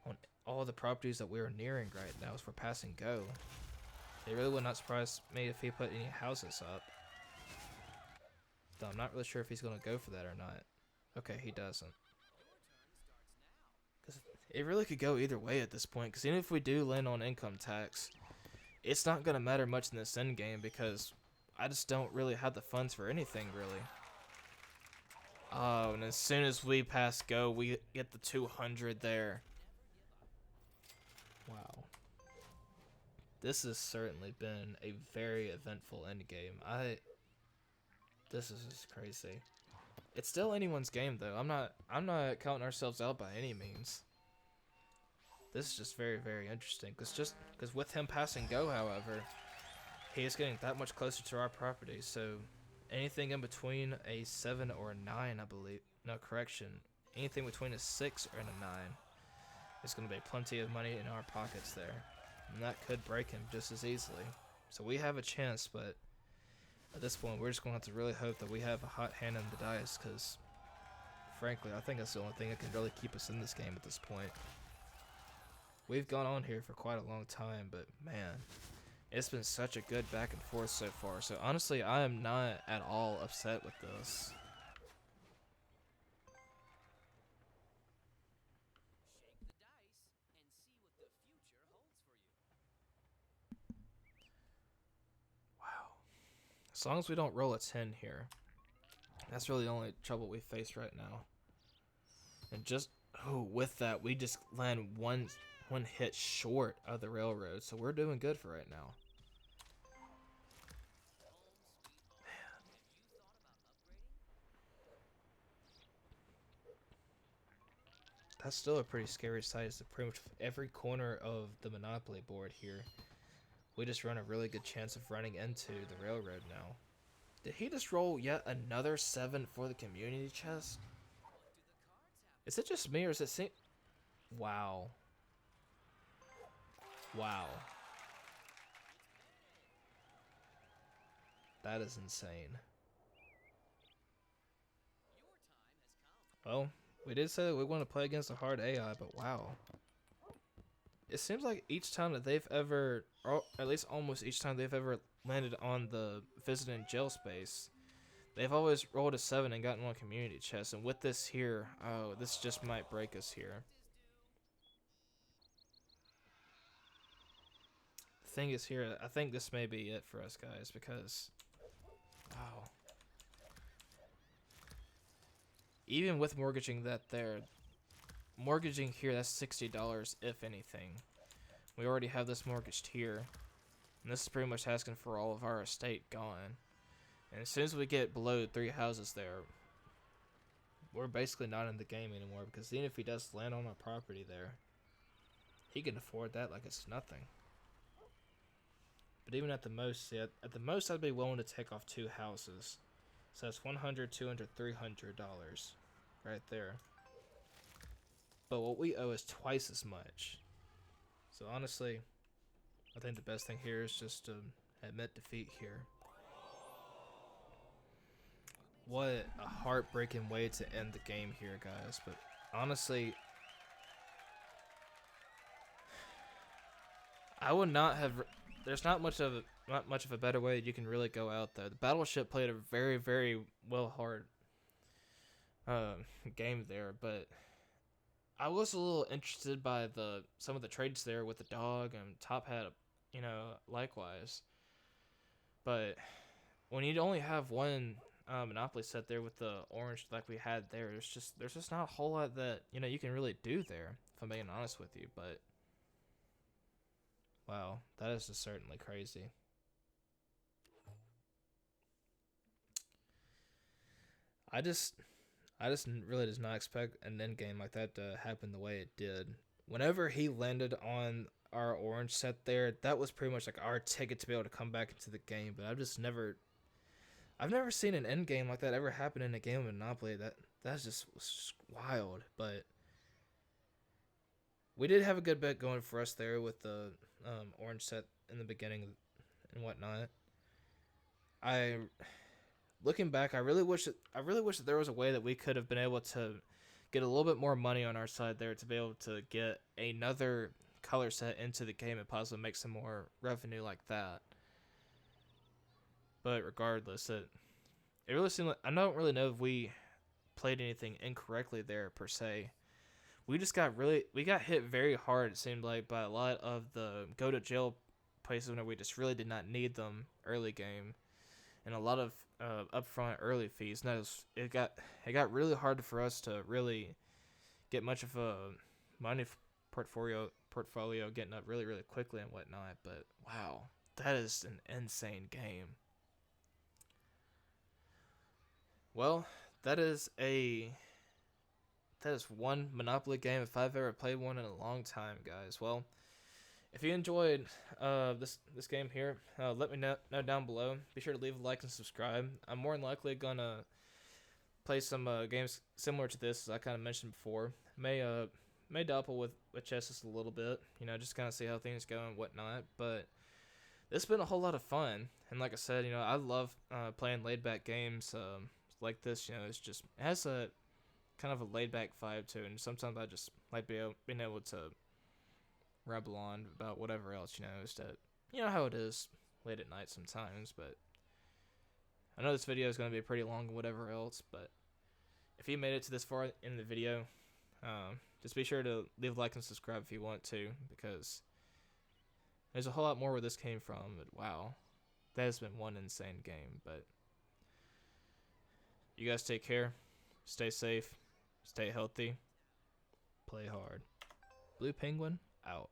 on all the properties that we're nearing right now as we're passing go. It really would not surprise me if he put any houses up. Though I'm not really sure if he's going to go for that or not. Okay, he doesn't. Because it really could go either way at this point, because even if we do land on income tax, it's not going to matter much in this end game because I just don't really have the funds for anything, really. Oh, and as soon as we pass go, we get the 200 there. Wow. This has certainly been a very eventful endgame. This is just crazy. It's still anyone's game though. I'm not counting ourselves out by any means. This is just very, very interesting. Because with him passing go, however, he is getting that much closer to our property. So anything in between a 7 or a 9, I believe. No, correction. Anything between a 6 and a 9 is going to be plenty of money in our pockets there. And that could break him just as easily. So we have a chance, but at this point, we're just going to have to really hope that we have a hot hand in the dice, because frankly, I think that's the only thing that can really keep us in this game at this point. We've gone on here for quite a long time, but man, it's been such a good back and forth so far. So honestly, I am not at all upset with this. As long as we don't roll a 10 here. That's really the only trouble we face right now. And just, oh, with that, we just land one hit short of the railroad. So we're doing good for right now. Man. That's still a pretty scary sight. It's pretty much every corner of the Monopoly board here. We just run a really good chance of running into the railroad now. Did he just roll yet another 7 for the community chest? Is it just me or is it seem... Wow. Wow. That is insane. Well, we did say that we want to play against a hard AI, but wow. it seems like each time that they've ever, or at least almost each time they've ever landed on the visiting jail space, they've always rolled a 7 and gotten one community chest. And with this here, oh, this just might break us here. The thing is here, I think this may be it for us guys because, wow. Even with mortgaging that there, mortgaging here, that's $60 if anything. We already have this mortgaged here. And this is pretty much asking for all of our estate gone. And as soon as we get below 3 houses there, we're basically not in the game anymore, because even if he does land on our property there, he can afford that like it's nothing. But even at the most, yeah, at the most I'd be willing to take off 2 houses. So that's $100, $200, $300 right there. But what we owe is twice as much. So honestly, I think the best thing here is just to admit defeat here. What a heartbreaking way to end the game here, guys. But honestly, I would not have. There's not much of a better way you can really go out there. The battleship played a very, very hard game there, but I was a little interested by some of the trades there with the dog, and Top had, likewise. But when you only have one Monopoly set there with the orange like we had there, there's just not a whole lot that you can really do there, if I'm being honest with you. But wow, that is just certainly crazy. I just really did not expect an end game like that to happen the way it did. Whenever he landed on our orange set there, that was pretty much like our ticket to be able to come back into the game. But I've never seen an end game like that ever happen in a game of Monopoly. That's just wild. But we did have a good bet going for us there with the orange set in the beginning and whatnot. Looking back, I really wish that there was a way that we could have been able to get a little bit more money on our side there to be able to get another color set into the game and possibly make some more revenue like that. But regardless, it really seemed like, I don't really know if we played anything incorrectly there per se. We got hit very hard, it seemed like, by a lot of the go to jail places where we just really did not need them early game, and a lot of upfront early fees. And it got really hard for us to really get much of a money portfolio getting up really quickly and whatnot. But wow, that is an insane game. Well, that is one Monopoly game if I've ever played one in a long time, guys. Well, if you enjoyed this game here, let me know down below. Be sure to leave a like and subscribe. I'm more than likely gonna play some games similar to this, as I kind of mentioned before. May dabble with chess just a little bit, just kind of see how things go and whatnot. But it's been a whole lot of fun, and like I said, I love playing laid back games like this. It has a kind of a laid back vibe to it, and sometimes I just like being able to ramble on about whatever else, is that, how it is late at night sometimes. But I know this video is going to be pretty long and whatever else, but if you made it to this far in the video, just be sure to leave a like and subscribe if you want to, because there's a whole lot more where this came from. But wow, that has been one insane game. But you guys take care, stay safe, stay healthy, play hard. Blue Penguin out.